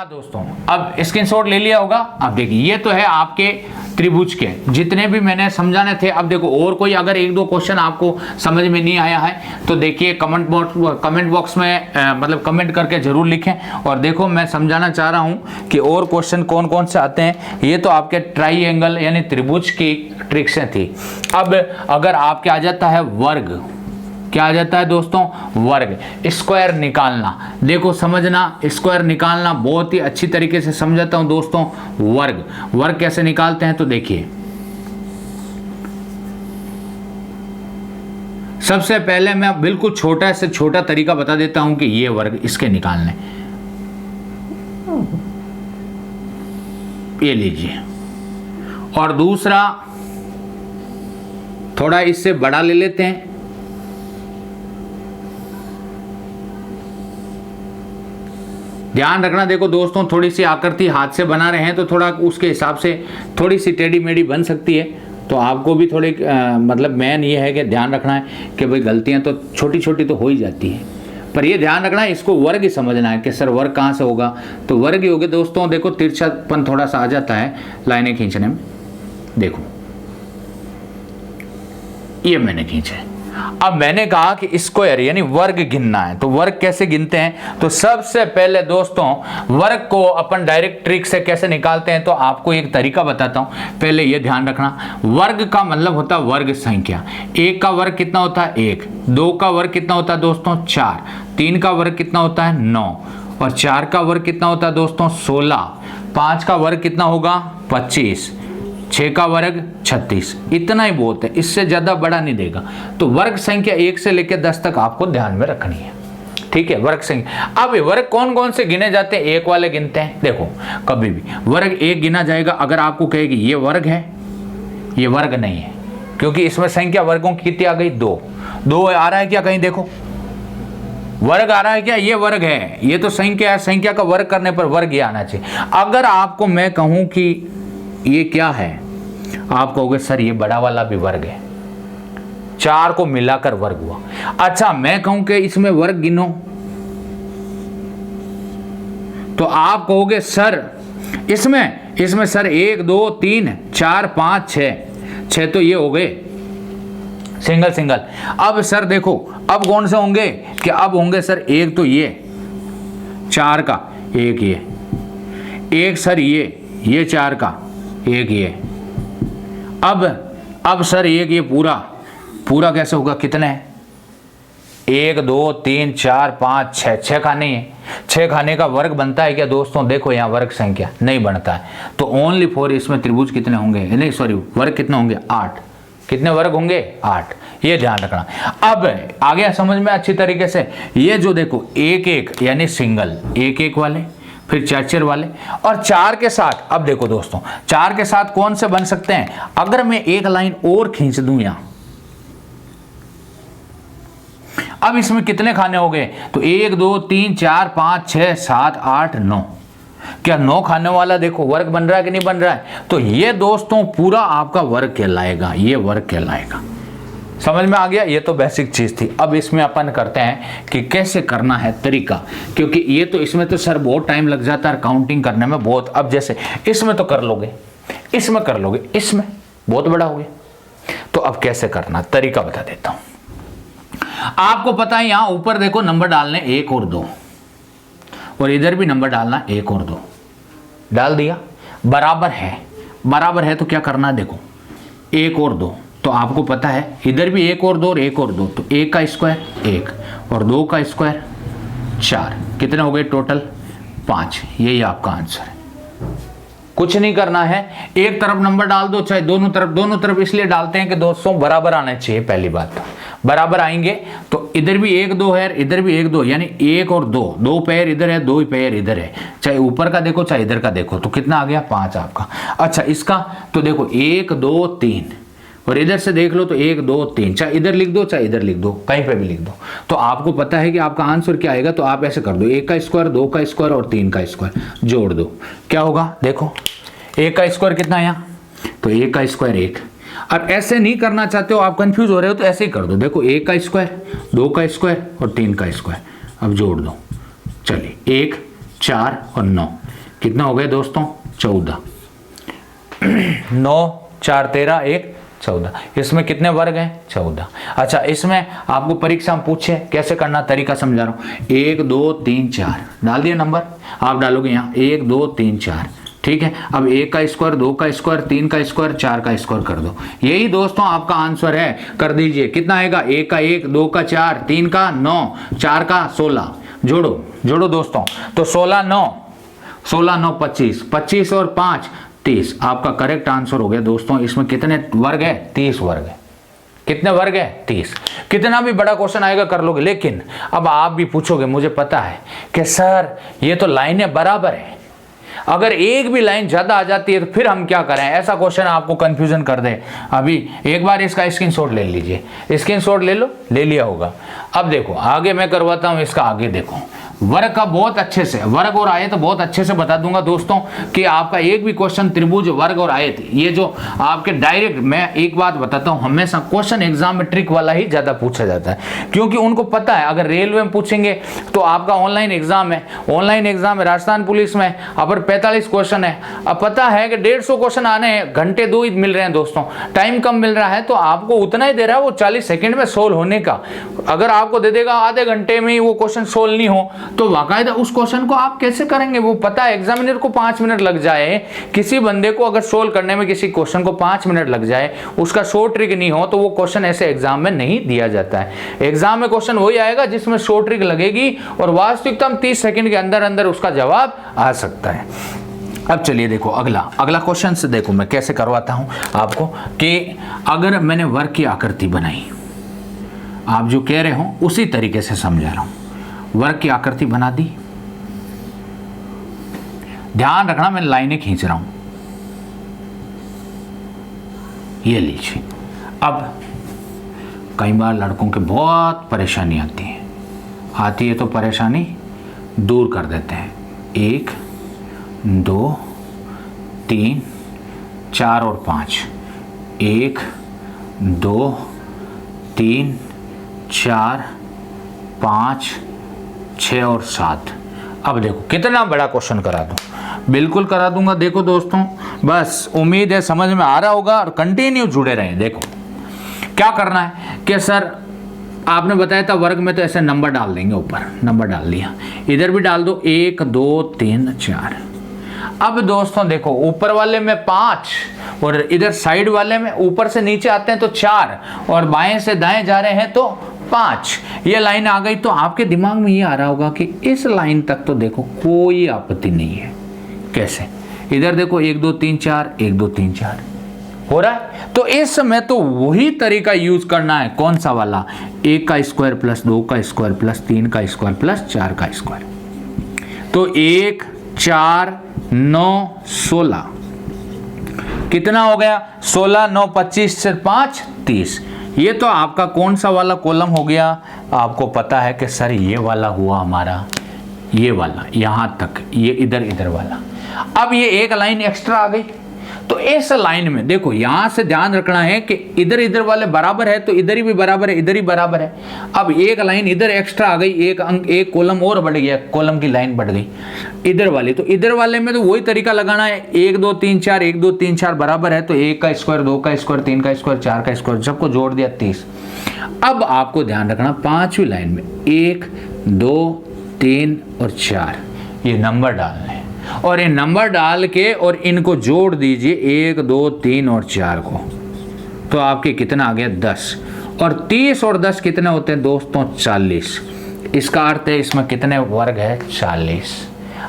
दोस्तों। अब स्क्रीनशॉट ले लिया होगा। अब देखिए, ये तो है आपके त्रिभुज के जितने भी मैंने समझाने थे। अब देखो और कोई अगर 1-2 क्वेश्चन आपको समझ में नहीं आया है तो देखिए कमेंट बॉक्स में मतलब कमेंट करके जरूर लिखें। और देखो मैं समझाना चाह रहा हूं कि और क्वेश्चन कौन कौन से आते हैं। ये तो आपके ट्राइएंगल यानी त्रिभुज की ट्रिक्सें थी। अब अगर आपके आ जाता है वर्ग, क्या आ जाता है दोस्तों? वर्ग, स्क्वायर निकालना। देखो समझना, स्क्वायर निकालना बहुत ही अच्छी तरीके से समझाता हूं दोस्तों। वर्ग कैसे निकालते हैं तो देखिए, सबसे पहले मैं बिल्कुल छोटा से छोटा तरीका बता देता हूं कि ये वर्ग इसके निकालने, ये लीजिए। और दूसरा थोड़ा इससे बड़ा ले लेते हैं, ध्यान रखना। देखो दोस्तों, थोड़ी सी आकृति हाथ से बना रहे हैं तो थोड़ा उसके हिसाब से थोड़ी सी टेढ़ी मेढ़ी बन सकती है। तो आपको भी थोड़े मतलब मेन ये है कि ध्यान रखना है कि भाई गलतियां तो छोटी छोटी तो हो ही जाती है, पर ये ध्यान रखना है इसको वर्ग ही समझना है कि सर वर्ग कहाँ से होगा, तो वर्ग ही होगा दोस्तों। देखो तिरछापन थोड़ा सा आ जाता है लाइनें खींचने में। देखो ये मैंने खींचे, अब मैंने कहा कि स्क्वायर यानी वर्ग गिनना है, तो वर्ग कैसे गिनते हैं, तो सबसे पहले दोस्तों वर्ग को अपन डायरेक्ट ट्रिक से कैसे निकालते हैं, तो आपको एक तरीका बताता हूं। पहले ये ध्यान रखना, वर्ग का मतलब होता है वर्ग संख्या। एक का वर्ग कितना होता है 1, 2 का वर्ग कितना होता है दोस्तों 4, 3 का वर्ग कितना होता है 9, और 4 का वर्ग कितना होता है दोस्तों 16, 5 का वर्ग कितना होगा 25, 6 का वर्ग 36। इतना ही बहुत है, इससे ज्यादा बड़ा नहीं देगा। तो वर्ग संख्या 1 से लेकर 10 तक आपको ध्यान में रखनी है, ठीक है। वर्ग संख्या, अब वर्ग कौन कौन से गिने जाते हैं, एक वाले गिनते हैं। देखो कभी भी वर्ग 1 गिना जाएगा अगर आपको कहेगी ये वर्ग है, ये वर्ग नहीं है, क्योंकि इसमें संख्या वर्गों की कितनी आ गई 2 आ रहा है क्या, कहीं देखो वर्ग आ रहा है क्या, ये वर्ग है, ये तो संख्या है, संख्या का वर्ग करने पर वर्ग ही आना चाहिए। अगर आपको मैं कहूं कि ये क्या है, आप कहोगे सर ये बड़ा वाला भी वर्ग है, 4 को मिलाकर वर्ग हुआ। अच्छा मैं कहूं कि इसमें वर्ग गिनो, तो आप कहोगे सर इसमें सर 1 2 3 4 5 6 तो ये हो गए सिंगल। अब सर देखो अब कौन से होंगे, कि अब होंगे सर एक तो ये 4 का, एक सर ये 4 का, एक ये, अब सर एक ये पूरा कैसे होगा, कितने हैं 1 2 3 4 5 6 खाने हैं, 6 खाने का वर्ग बनता है क्या दोस्तों, देखो यहाँ वर्ग संख्या नहीं बनता है, तो ओनली फॉर इसमें त्रिभुज कितने होंगे, नहीं सॉरी वर्ग कितने होंगे 8, कितने वर्ग होंगे 8, ये ध्यान रखना। अब आ गया समझ में अच्छी तरीके से। ये जो देखो 1 1 यानी सिंगल, 1 1 वाले, फिर 4 4 वाले, और 4 के साथ, अब देखो दोस्तों 4 के साथ कौन से बन सकते हैं, अगर मैं एक लाइन और खींच दूं यहां, अब इसमें कितने खाने हो गए, तो 1 2 3 4 5 6 7 8 9, क्या 9 खाने वाला देखो वर्ग बन रहा है कि नहीं बन रहा है, तो ये दोस्तों पूरा आपका वर्ग कहलाएगा, ये वर्ग कहलाएगा। समझ में आ गया, ये तो बेसिक चीज थी। अब इसमें अपन करते हैं कि कैसे करना है तरीका, क्योंकि ये तो इसमें तो सर बहुत टाइम लग जाता है काउंटिंग करने में बहुत। अब जैसे इसमें तो कर लोगे, इसमें कर लोगे, इसमें बहुत बड़ा हो गया, तो अब कैसे करना तरीका बता देता हूं। आपको पता है यहां ऊपर देखो नंबर डालने 1 और 2, और इधर भी नंबर डालना 1 और 2, डाल दिया, बराबर है तो क्या करना है, देखो 1 और 2, तो आपको पता है इधर भी 1 और 2 और 1 और 2, तो 1 का स्क्वायर 1 और 2 का स्क्वायर 4, कितने हो गए टोटल 5। यही आपका आंसर है, कुछ नहीं करना है, एक तरफ नंबर डाल दो, चाहे दोनों तरफ इसलिए डालते हैं कि दोस्तों बराबर आने चाहिए। पहली बात तो बराबर आएंगे, तो इधर भी 1 2 है, इधर भी 1 2, यानी 1 और 2 पैर इधर है, 2 पैर इधर है, चाहे ऊपर का देखो चाहे इधर का देखो, तो कितना आ गया 5 आपका। अच्छा इसका तो देखो 1 2 3, और इधर से देख लो तो 1 2 3, चाहे इधर लिख दो चाहे इधर लिख दो, कहीं पे भी लिख दो, तो आपको पता है कि आपका आंसर क्या आएगा। तो आप ऐसे कर दो, 1 का स्क्वायर 2 का स्क्वायर और 3 का स्क्वायर जोड़ दो, क्या होगा देखो 1 का स्क्वायर कितना आया, तो 1 का स्क्वायर 1। और ऐसे नहीं करना चाहते हो, आप कंफ्यूज हो रहे हो, तो ऐसे ही कर दो, देखो 1 का स्क्वायर 2 का स्क्वायर और 3 का स्क्वायर, अब जोड़ दो, चलिए 1 4 और 9, कितना हो गया दोस्तों 14, 9 4 13 1 14, इसमें कितने वर्ग हैं 14। अच्छा इसमें आपको परीक्षा में पूछे कैसे करना, तरीका समझा रहा हूँ, 1 2 3 4 डाल दिया नंबर, आप डालोगे यहाँ 1 2 3 4, ठीक है। अब 1 का स्क्वायर 2 का स्क्वायर 3 का स्क्वायर 4 का स्क्वायर कर दो, यही दोस्तों आपका आंसर है। कर दीजिए, कितना आएगा, 1 का 1 2 का 4 3 का 9 4 का 16, जोड़ो दोस्तों, तो 16 9 25, 25 और 5 30, आपका करेक्ट आंसर हो गया दोस्तों। इसमें कितने वर्ग है 30 वर्ग है, कितने वर्ग है 30। कितना भी बड़ा क्वेश्चन आएगा कर लोगे, लेकिन अब आप भी पूछोगे, मुझे पता है कि सर ये तो लाइनें बराबर है, अगर एक भी लाइन ज्यादा आ जाती है तो फिर हम क्या करें, ऐसा क्वेश्चन आपको कंफ्यूजन कर दे। अभी एक बार इसका स्क्रीनशॉट ले लीजिए, स्क्रीनशॉट ले लो, ले लिया होगा। अब देखो आगे मैं करवाता हूं, इसका आगे देखो वर्ग का बहुत अच्छे से, वर्ग और आयत बहुत अच्छे से बता दूंगा दोस्तों कि आपका एक भी क्वेश्चन त्रिभुज, वर्ग और आयत, ये जो आपके डायरेक्ट, मैं एक बात बताता हूं, हमेशा क्वेश्चन एग्जाम में ट्रिक वाला ही ज्यादा पूछा जाता है, क्योंकि उनको पता है अगर रेलवे में पूछेंगे तो आपका ऑनलाइन एग्जाम है, ऑनलाइन एग्जाम है, राजस्थान पुलिस में अपर 45 क्वेश्चन है, अब पता है कि 150 क्वेश्चन आने हैं, घंटे 2 ही मिल रहे हैं दोस्तों, टाइम कम मिल रहा है, तो आपको उतना ही दे रहा है वो 40 सेकंड में सोल्व होने का। अगर आपको दे देगा आधे घंटे में ही वो क्वेश्चन सोल्व नहीं हो तो बाकायदा उस क्वेश्चन को आप कैसे करेंगे? वो पता है एग्जामिनर को 5 मिनट लग जाए, किसी बंदे को अगर सोल्व करने में किसी क्वेश्चन को 5 मिनट लग जाए, उसका शॉर्ट ट्रिक नहीं हो तो वो क्वेश्चन ऐसे एग्जाम में नहीं दिया जाता है। एग्जाम में क्वेश्चन वही आएगा जिसमें शॉर्ट ट्रिक लगेगी और वास्तविकता में 30 सेकंड के अंदर अंदर उसका जवाब आ सकता है। अब चलिए देखो अगला क्वेश्चन से देखो मैं कैसे करवाता हूं आपको कि अगर मैंने वर्ग की आकृति बनाई, आप जो कह रहे हो उसी तरीके से समझा रहा हूं। वर्ग की आकृति बना दी, ध्यान रखना मैं लाइनें खींच रहा हूं, ये लीजिए। अब कई बार लड़कों के बहुत परेशानी आती है तो परेशानी दूर कर देते हैं। 1 2 3 4 और 5, 1 2 3 4 5 6 और 7। अब देखो कितना बड़ा क्वेश्चन करा दूं, बिल्कुल करा दूंगा। देखो दोस्तों, बस उम्मीद है समझ में आ रहा होगा और कंटिन्यू जुड़े रहें। देखो क्या करना है कि सर आपने बताया था वर्ग में तो ऐसे नंबर डाल देंगे, ऊपर नंबर डाल दिया, इधर भी डाल दो 1 2 3 4। अब दोस्तों देखो ऊपर वाले में 5 और इधर साइड वाले में ऊपर से नीचे आते हैं तो 4 और बाएं से दाएं जा रहे हैं तो 5। ये लाइन आ गई तो आपके दिमाग में ये आ रहा होगा कि इस लाइन तक तो देखो कोई आपत्ति नहीं है। कैसे? इधर देखो 1 2 3 4, 1 2 3 4 हो रहा है, तो इस समय तो वही तरीका यूज करना है। कौन सा वाला? 1 का स्क्वायर प्लस 2 का स्क्वायर प्लस 3 का स्क्वायर प्लस 4 का स्क्वायर। तो 1 4 9 16 कितना हो गया? 16 9 25 से 5 30। ये तो आपका कौन सा वाला कॉलम हो गया? आपको पता है कि सर ये वाला हुआ हमारा, ये वाला यहां तक, ये इधर वाला। अब ये एक लाइन एक्स्ट्रा आ गई, तो इस लाइन में देखो यहां से ध्यान रखना है कि इधर वाले बराबर है तो इधर ही भी बराबर है, इधर ही बराबर है। अब एक लाइन इधर एक्स्ट्रा आ गई, एक कॉलम और बढ़ गया, कॉलम की लाइन बढ़ गई इधर वाली। तो इधर वाले में तो वही तरीका लगाना है, 1 2 3 4, 1 2 3 4 बराबर है तो 1 का स्क्वायर 2 का स्क्वायर 3 का स्क्वायर 4 का स्क्वायर, सबको जोड़ दिया 30। अब आपको ध्यान रखना पांचवी लाइन में 1 2 3 और 4 ये नंबर डालने हैं और ये नंबर डाल के और इनको जोड़ दीजिए 1 2 3 और 4 को, तो आपके कितना आ गया 10। और 30 और 10 कितने होते हैं दोस्तों? 40। इसका अर्थ है इसमें कितने वर्ग है? 40।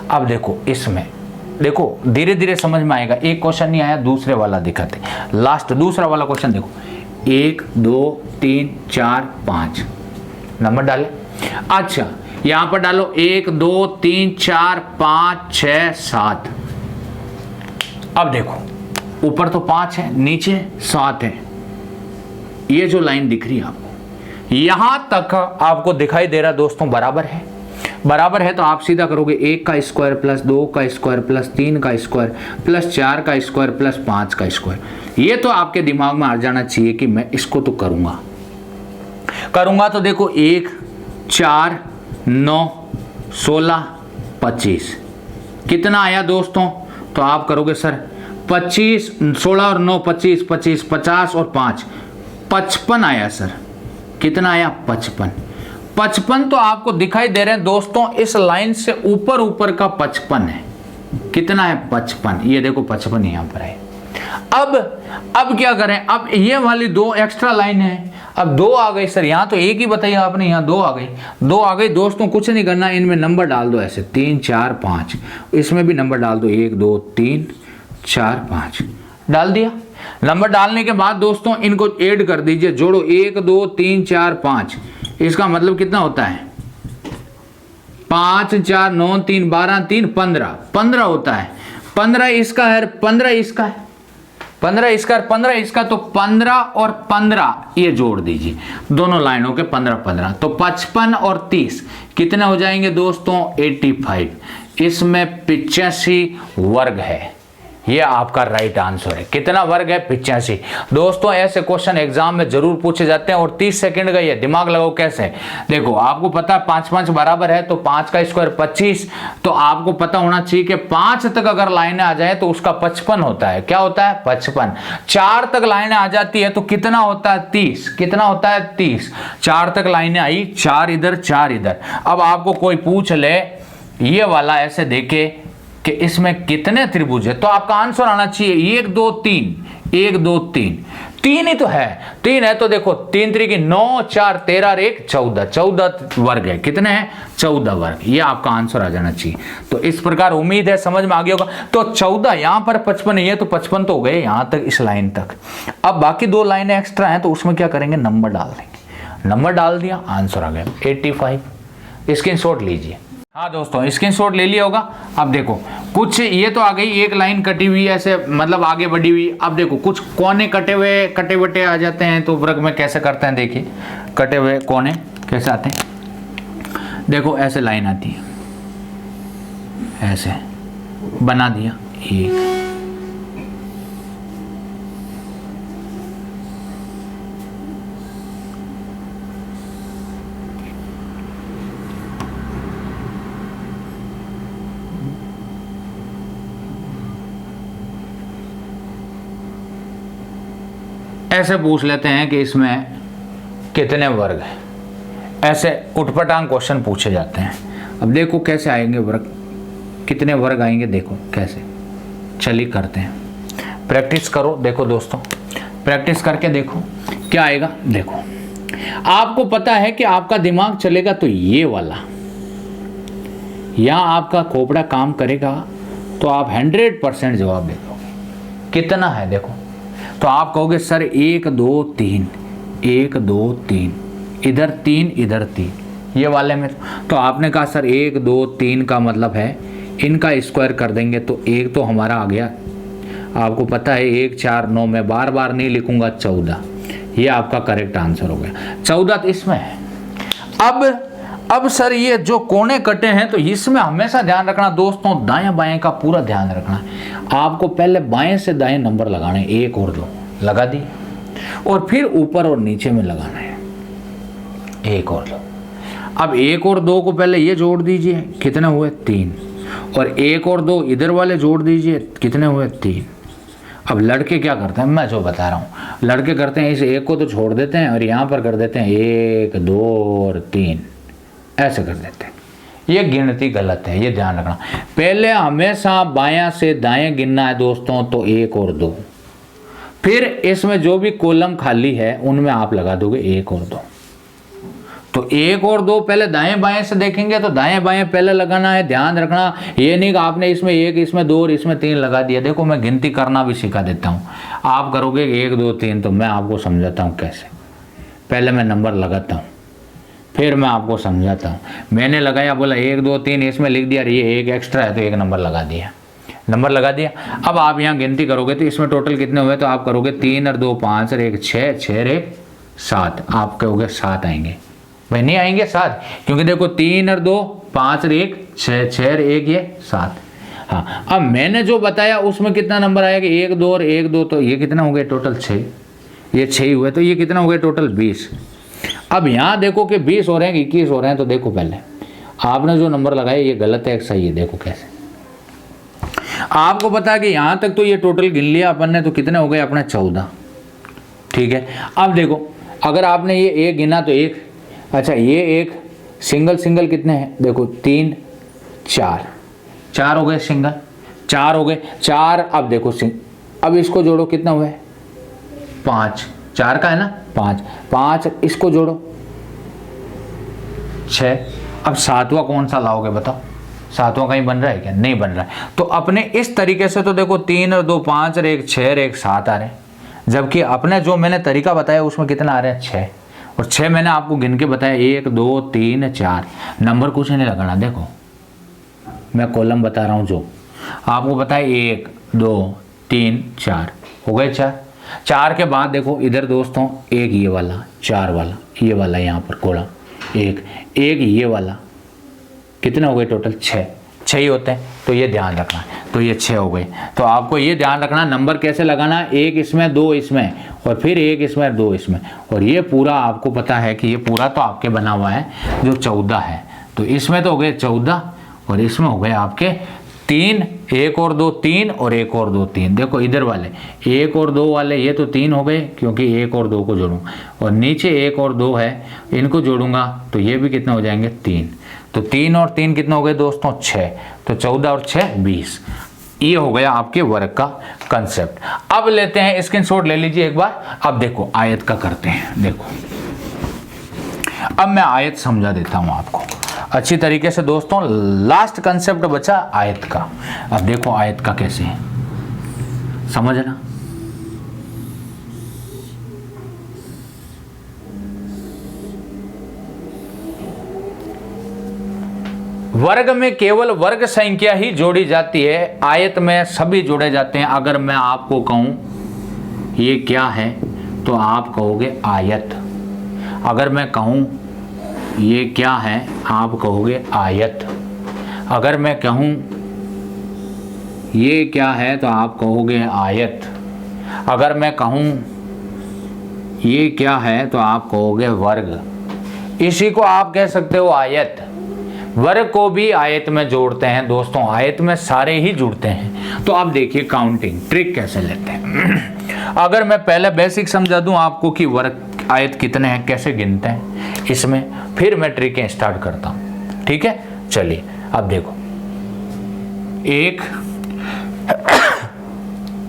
अब देखो इसमें देखो धीरे धीरे समझ में आएगा। एक क्वेश्चन नहीं आया, दूसरे वाला दिखाते, लास्ट दूसरा वाला क्वेश्चन देखो। 1 2 3 4 5 नंबर डाले। अच्छा यहां पर डालो 1 2 3 4 5 6 7। अब देखो ऊपर तो 5 है, नीचे 7 है। ये जो लाइन दिख रही है आपको, यहां तक आपको दिखाई दे रहा दोस्तों बराबर है। बराबर है तो आप सीधा करोगे 1 का स्क्वायर प्लस 2 का स्क्वायर प्लस 3 का स्क्वायर प्लस 4 का स्क्वायर प्लस 5 का स्क्वायर। ये तो आपके दिमाग में आ जाना चाहिए कि मैं इसको तो करूंगा। तो देखो 1 4 9 16 25 कितना आया दोस्तों? तो आप करोगे सर 25 16 और 9 25 25 50 और 5 55 आया सर। कितना आया? 55 तो आपको दिखाई दे रहे हैं दोस्तों, इस लाइन से ऊपर का 55 है। कितना है? 55। ये देखो 55 यहां पर है। अब क्या करें? अब ये वाली 2 एक्स्ट्रा लाइन है, अब 2 आ गई सर। यहां तो एक ही बताइए आपने, यहां 2 आ गई दोस्तों। कुछ नहीं करना, इनमें नंबर डाल दो ऐसे 3 4 5, इसमें भी नंबर डाल दो 1 2 3 4 5 डाल दिया। नंबर डालने के बाद दोस्तों इनको ऐड कर दीजिए, जोड़ो 1 2 3 4 5। इसका मतलब कितना होता है? 5 4 9 3 12 3 15 होता है। 15 इसका है, 15 इसका है, 15 स्क्वायर 15 इसका, तो 15 और 15 ये जोड़ दीजिए, दोनों लाइनों के 15 15, तो 55 और 30 कितने हो जाएंगे दोस्तों 85। इसमें 85 वर्ग है, ये आपका राइट आंसर है। कितना वर्ग है 85। दोस्तों ऐसे क्वेश्चन एग्जाम में जरूर पूछे जाते हैं और 30 सेकंड का ये दिमाग लगाओ कैसे। देखो आपको पता है 5 5 बराबर है, तो 5 का स्क्वायर 25, तो आपको पता होना चाहिए कि 5 तक अगर लाइनें आ जाए तो उसका 55 होता है। क्या होता है 55। 4 तक लाइनें आ जाती है तो कितना होता है 30। कितना होता है 30। 4 तक लाइनें आई, 4 इधर 4 इधर। अब आपको कोई पूछ ले ये वाला ऐसे देखे कि इसमें कितने त्रिभुज है, तो आपका आंसर आना चाहिए 1 2 3, 1 2 3, 3 ही तो है। 3 है तो देखो 3 3 की 9, 4 13 और 1 14, 14 वर्ग है। कितने हैं 14 वर्ग, ये आपका आंसर आ जाना चाहिए। तो इस प्रकार उम्मीद है समझ में आ गया होगा। तो 14 यहां पर 55 नहीं है, तो 55 तो हो गए यहां तक इस लाइन तक। अब बाकी 2 लाइनें एक्स्ट्रा हैं, तो उसमें क्या करेंगे नंबर डाल देंगे। नंबर डाल दिया, आंसर आ गया 85। स्क्रीनशॉट लीजिए। हाँ दोस्तों स्क्रीनशॉट ले लिया होगा। अब देखो कुछ ये तो आ गई, एक लाइन कटी हुई ऐसे मतलब आगे बढ़ी हुई। अब देखो कुछ कोने कटे वटे आ जाते हैं, तो वर्ग में कैसे करते हैं देखिए। कटे हुए कोने कैसे आते हैं, देखो ऐसे लाइन आती है, ऐसे बना दिया एक, ऐसे पूछ लेते हैं कि इसमें कितने वर्ग है। ऐसे उठपटांग क्वेश्चन पूछे जाते हैं। अब देखो कैसे आएंगे वर्ग, कितने वर्ग आएंगे देखो कैसे। चलिए करते हैं, प्रैक्टिस करो। देखो दोस्तों प्रैक्टिस करके देखो क्या आएगा। देखो आपको पता है कि आपका दिमाग चलेगा तो ये वाला, यहाँ आपका खोपड़ा काम करेगा तो आप 100% जवाब दे दोगे। कितना है देखो, तो आप कहोगे सर 1 2 3, 1 2 3, इधर 3 इधर 3, ये वाले में। तो आपने कहा सर 1 2 3 का मतलब है इनका स्क्वायर कर देंगे तो 1 तो हमारा आ गया। आपको पता है 1 4 9, मैं बार बार नहीं लिखूंगा 14, ये आपका करेक्ट आंसर हो गया। 14 तो इसमें है। अब सर ये जो कोने कटे हैं तो इसमें हमेशा ध्यान रखना दोस्तों, दाएं बाएं का पूरा ध्यान रखना है। आपको पहले बाएं से दाएं नंबर लगाने, 1 और 2 लगा दिए, और फिर ऊपर और नीचे में लगाना है 1 और 2। अब 1 और 2 को पहले ये जोड़ दीजिए, कितने हुए 3, और 1 और 2 इधर वाले जोड़ दीजिए, कितने हुए 3। अब लड़के क्या करते हैं, मैं जो बता रहा हूँ, लड़के करते हैं इस 1 को तो छोड़ देते हैं और यहाँ पर कर देते हैं 1 2 और 3, ऐसे कर देते हैं। ये गिनती गलत है, ये ध्यान रखना। पहले हमेशा बायां से दाएं गिनना है दोस्तों, तो 1 और 2, फिर इसमें जो भी कॉलम खाली है उनमें आप लगा दोगे 1 और 2। तो 1 और 2 पहले दाएं बाएं से देखेंगे तो दाएं बाएं पहले लगाना है, ध्यान रखना। ये नहीं कि आपने इसमें 1 इसमें 2 और इसमें 3 लगा दिया। देखो मैं गिनती करना भी सिखा देता हूँ, आप करोगे 1 2 3, तो मैं आपको समझाता हूँ कैसे। पहले मैं नंबर लगाता हूँ, फिर मैं आपको समझाता हूँ। मैंने लगाया, बोला 1 2 3, इसमें लिख दिया, ये 1 एक्स्ट्रा है तो 1 नंबर लगा दिया, नंबर लगा दिया। अब आप यहाँ गिनती करोगे तो इसमें टोटल कितने हुए, तो आप करोगे 3 और 2 5 और 1 6, 6 और 1 7, आप कहोगे 7 आएंगे। भाई नहीं आएंगे 7, क्योंकि देखो 3 और 2 5 और 1 6, 6 और 1 ये 7। हाँ अब मैंने जो बताया उसमें कितना नंबर आएगा, 1 2 और 1 2, तो ये कितना हो गया टोटल 6, ये 6 हुए, तो ये कितना हो गया टोटल 20। अब यहाँ देखो कि 20 हो रहे हैं 21 हो रहे हैं, तो देखो पहले आपने जो नंबर लगाया ये गलत है, एक सही है। देखो कैसे, आपको पता है कि यहाँ तक तो ये टोटल गिन लिया अपन ने, तो कितने हो गए अपने 14, ठीक है। अब देखो अगर आपने ये 1 गिना तो 1, अच्छा ये एक सिंगल कितने हैं, देखो 3 4, 4 हो गए सिंगल, 4 हो गए 4। अब देखो अब इसको जोड़ो, कितना हुआ है 5, 4 का है ना 5, 5 इसको जोड़ो 6। अब 7वां कौन सा लाओगे बताओ, 7वां कहीं बन रहा है क्या, नहीं बन रहा है। तो अपने इस तरीके से तो देखो 3 और 2 5 और 1 6 और 1 7 आ रहे हैं, जबकि अपने जो मैंने तरीका बताया उसमें कितना आ रहे हैं 6, और 6 मैंने आपको गिन के बताया 1 2 3 4, नंबर कुछ नहीं लगाना। देखो मैं कॉलम बता रहा हूँ, जो आपको बताया 1 2 3 4, हो गए 4। 4 के बाद देखो इधर दोस्तों एक ये वाला 4 वाला, ये वाला यहाँ पर कोड़ा एक ये वाला, कितने हो गए टोटल 6 ही होते हैं, तो ये ध्यान रखना है। तो ये 6 हो गए। तो आपको ये ध्यान रखना नंबर कैसे लगाना, 1 इसमें 2 इसमें और फिर 1 इसमें 2 इसमें, और ये पूरा आपको पता है कि ये पूरा तो आपके बना हुआ है जो 14 है, तो इसमें तो हो गए 14 और इसमें हो गए आपके 3, 1 और 2 3 और 1 और 2 3। देखो इधर वाले 1 और 2 वाले ये तो 3 हो गए क्योंकि 1 और 2 को जोड़ूँ, और नीचे 1 और 2 है इनको जोड़ूंगा तो ये भी कितने हो जाएंगे 3। तो 3 और 3 कितने हो गए दोस्तों 6, तो 14 और 6 20। ये हो गया आपके वर्ग का कंसेप्ट। अब लेते हैं स्क्रीनशॉट ले लीजिए एक बार। अब देखो आयत का करते हैं। देखो अब मैं आयत समझा देता हूं आपको अच्छी तरीके से दोस्तों। लास्ट कंसेप्ट बचा आयत का। अब देखो आयत का कैसे है समझना। वर्ग में केवल वर्ग संख्या ही जोड़ी जाती है, आयत में सभी जोड़े जाते हैं। अगर मैं आपको कहूं ये क्या है तो आप कहोगे आयत। अगर मैं कहूं ये क्या है आप कहोगे आयत। अगर मैं कहूं ये क्या है तो आप कहोगे आयत। अगर मैं कहूं ये क्या है तो आप कहोगे वर्ग। इसी को आप कह सकते हो आयत। वर्ग को भी आयत में जोड़ते हैं दोस्तों, आयत में सारे ही जुड़ते हैं। तो आप देखिए काउंटिंग ट्रिक कैसे लेते हैं। अगर मैं पहले बेसिक समझा दूं आपको कि वर्ग आयत कितने हैं, कैसे गिनते हैं इसमें, फिर मैं ट्रिकें स्टार्ट करता हूं। ठीक है, चलिए अब देखो 1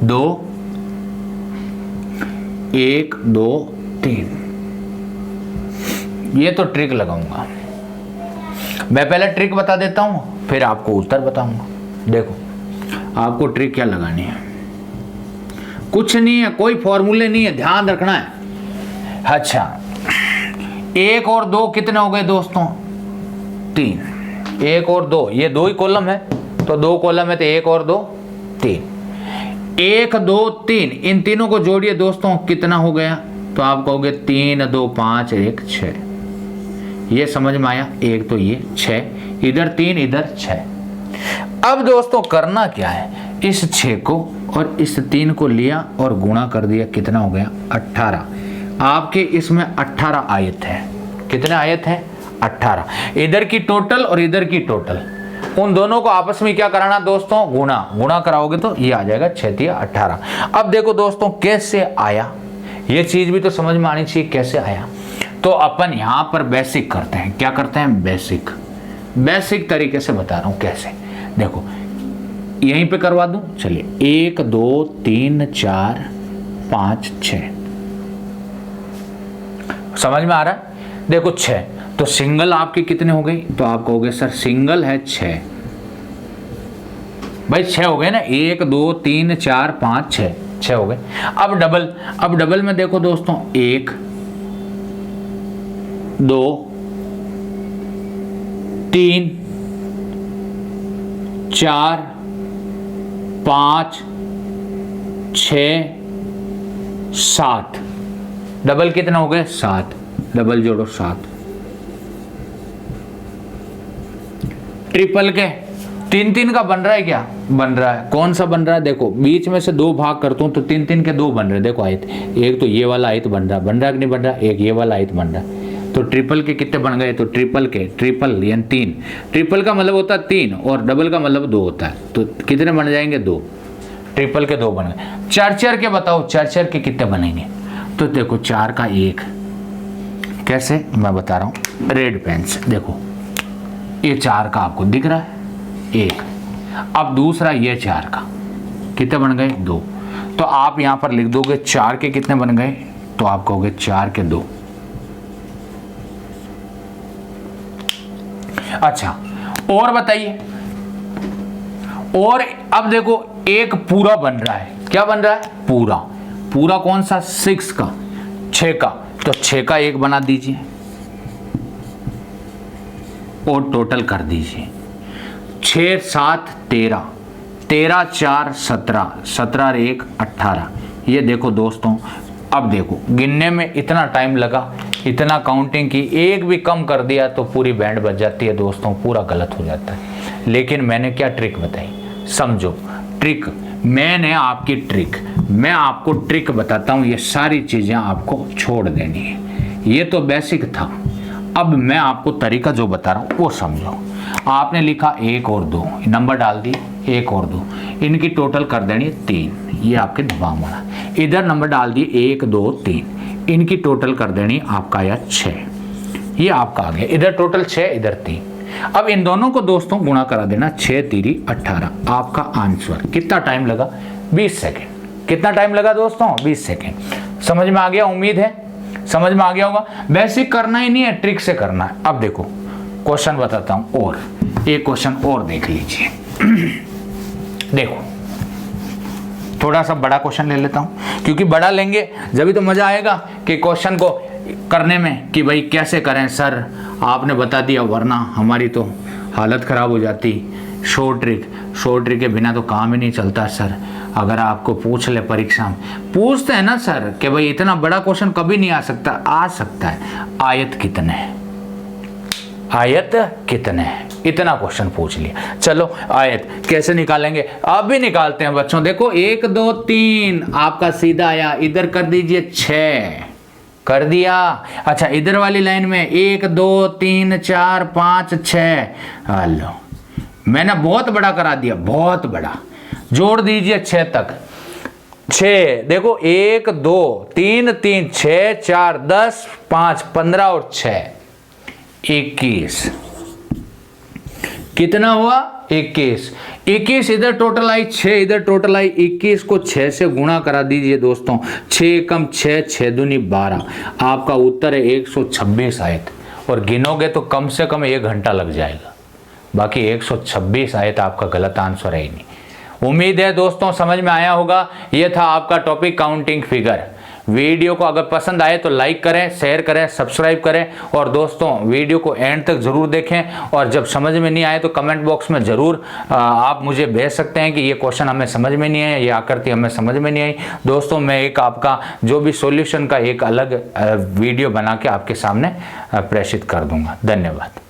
2 1 2 3। ये तो ट्रिक लगाऊंगा मैं। पहले ट्रिक बता देता हूं फिर आपको उत्तर बताऊंगा। देखो आपको ट्रिक क्या लगानी है, कुछ नहीं है, कोई फॉर्मूले नहीं है, ध्यान रखना है। अच्छा 1 और 2 कितने हो गए दोस्तों 3। 1 और 2 ये 2 ही कॉलम है तो 2 कॉलम है तो 1 और 2 3। 1 2 3 इन तीनों को जोड़िए दोस्तों कितना हो गया, तो आप कहोगे 3 2 5 1 6। ये समझ में आया। एक तो ये 6, इधर 3 इधर 6। अब दोस्तों करना क्या है, इस 6 को और इस 3 को लिया और गुणा कर दिया, कितना हो गया 18। आपके इसमें 18 आयत है। कितने आयत है 18। इधर की टोटल और इधर की टोटल, उन दोनों को आपस में क्या कराना दोस्तों, गुणा कराओगे तो ये आ जाएगा 6 3 18। अब देखो दोस्तों कैसे आया, ये चीज भी तो समझ में आनी चाहिए कैसे आया। तो अपन यहां पर बेसिक करते हैं। क्या करते हैं, बेसिक तरीके से बता रहा हूं कैसे। देखो यहीं पे करवा दूं, चलिए 1 2 3 4 5 6। समझ में आ रहा है। देखो 6 तो सिंगल आपके कितने हो गई, तो आप कहोगे सर सिंगल है 6। भाई 6 हो गए ना, 1 2 3 4 5 6 हो गए। अब डबल में देखो दोस्तों 1 2 3 4 5 6 7। डबल कितना हो गए 7, डबल जोड़ो 7। ट्रिपल के 3 3 का बन रहा है, क्या बन रहा है, कौन सा बन रहा है, देखो बीच में से 2 भाग करता हूं तो 3 3 के 2 बन रहे हैं। देखो आयत, एक तो ये वाला आयत बन रहा है कि नहीं बन रहा, एक ये वाला आयत बन रहा है। तो ट्रिपल के कितने बन गए, तो ट्रिपल यानी 3। ट्रिपल का मतलब होता है 3 और डबल का मतलब 2 होता है, तो कितने बन जाएंगे 2। ट्रिपल के 2 बन गए। चरचर के बताओ, चरचर के कितने बनेंगे, तो देखो 4 का 1। कैसे मैं बता रहा हूं, रेड पेन से देखो ये 4 का आपको दिख रहा है 1। अब दूसरा ये 4 का कितने बन गए 2। तो आप यहां पर लिख दोगे 4 के कितने बन गए, तो आप कहोगे 4 के 2। अच्छा और बताइए, और अब देखो एक पूरा बन रहा है, क्या बन रहा है पूरा कौन सा 6 का 6 का, तो 6 का 1 बना दीजिए और टोटल कर दीजिए 6 7 13 13 4 17 17 1 18। ये देखो दोस्तों, अब देखो गिनने में इतना टाइम लगा, इतना काउंटिंग की, एक भी कम कर दिया तो पूरी बैंड बज जाती है दोस्तों, पूरा गलत हो जाता है। लेकिन मैंने क्या ट्रिक बताई, समझो ट्रिक, मैंने आपकी ट्रिक, मैं आपको ट्रिक बताता हूँ, ये सारी चीज़ें आपको छोड़ देनी है। ये तो बेसिक था, अब मैं आपको तरीका जो बता रहा हूँ वो समझो। आपने लिखा 1 और 2, नंबर डाल दिए 1 और 2, इनकी टोटल कर देनी है 3, ये आपके दिमाग में, इधर नंबर डाल दिए 1 2 3, इनकी टोटल कर देनी आपका आया 6, ये आपका आ गया, इधर टोटल 6 इधर 3। अब इन दोनों को दोस्तों गुणा करा देना, 6 3 18, आपका आंसर। कितना टाइम लगा, 20 सेकेंड। कितना टाइम लगा दोस्तों, 20 सेकेंड। समझ में आ गया, उम्मीद है समझ में आ गया होगा। बेसिक करना ही नहीं है, ट्रिक से करना है। अब देखो क्वेश्चन बताता हूं, और एक क्वेश्चन और देख लीजिए। देखो थोड़ा सा बड़ा क्वेश्चन ले लेता हूं, क्योंकि बड़ा लेंगे जब तो मजा आएगा कि क्वेश्चन को करने में, कि भाई कैसे करें सर, आपने बता दिया, वरना हमारी तो हालत खराब हो जाती। शॉर्ट ट्रिक के बिना तो काम ही नहीं चलता सर। अगर आपको पूछ ले परीक्षा में, पूछते हैं ना सर कि भाई इतना बड़ा क्वेश्चन कभी नहीं आ सकता, आ सकता है। आयत कितने हैं, आयत कितने हैं, इतना क्वेश्चन पूछ लिया। चलो आयत कैसे निकालेंगे, अब भी निकालते हैं बच्चों। देखो 1 2 3 आपका सीधा आया, इधर कर दीजिए 6, कर दिया। अच्छा इधर वाली लाइन में 1 2 3 4 5 6, हेलो मैंने बहुत बड़ा करा दिया, बहुत बड़ा। जोड़ दीजिए 6 तक, 6 देखो 1 2 3 3 6 4 10 5 15 और 6 21। कितना हुआ, 21। 21 इधर टोटल आई 6, इधर टोटल आई 21 को 6 से गुणा करा दीजिए दोस्तों। 6 कम 6, 6 दूनी 12, आपका उत्तर है 126 आयत। और गिनोगे तो कम से कम 1 घंटा लग जाएगा, बाकी 126 आयत आपका गलत आंसर है ही नहीं। उम्मीद है दोस्तों समझ में आया होगा। यह था आपका टॉपिक काउंटिंग फिगर। वीडियो को अगर पसंद आए तो लाइक करें, शेयर करें, सब्सक्राइब करें, और दोस्तों वीडियो को एंड तक ज़रूर देखें। और जब समझ में नहीं आए तो कमेंट बॉक्स में ज़रूर आप मुझे भेज सकते हैं कि ये क्वेश्चन हमें समझ में नहीं आया, ये आकृति हमें समझ में नहीं आई। दोस्तों मैं एक आपका जो भी सॉल्यूशन का एक अलग वीडियो बना के आपके सामने प्रेषित कर दूंगा। धन्यवाद।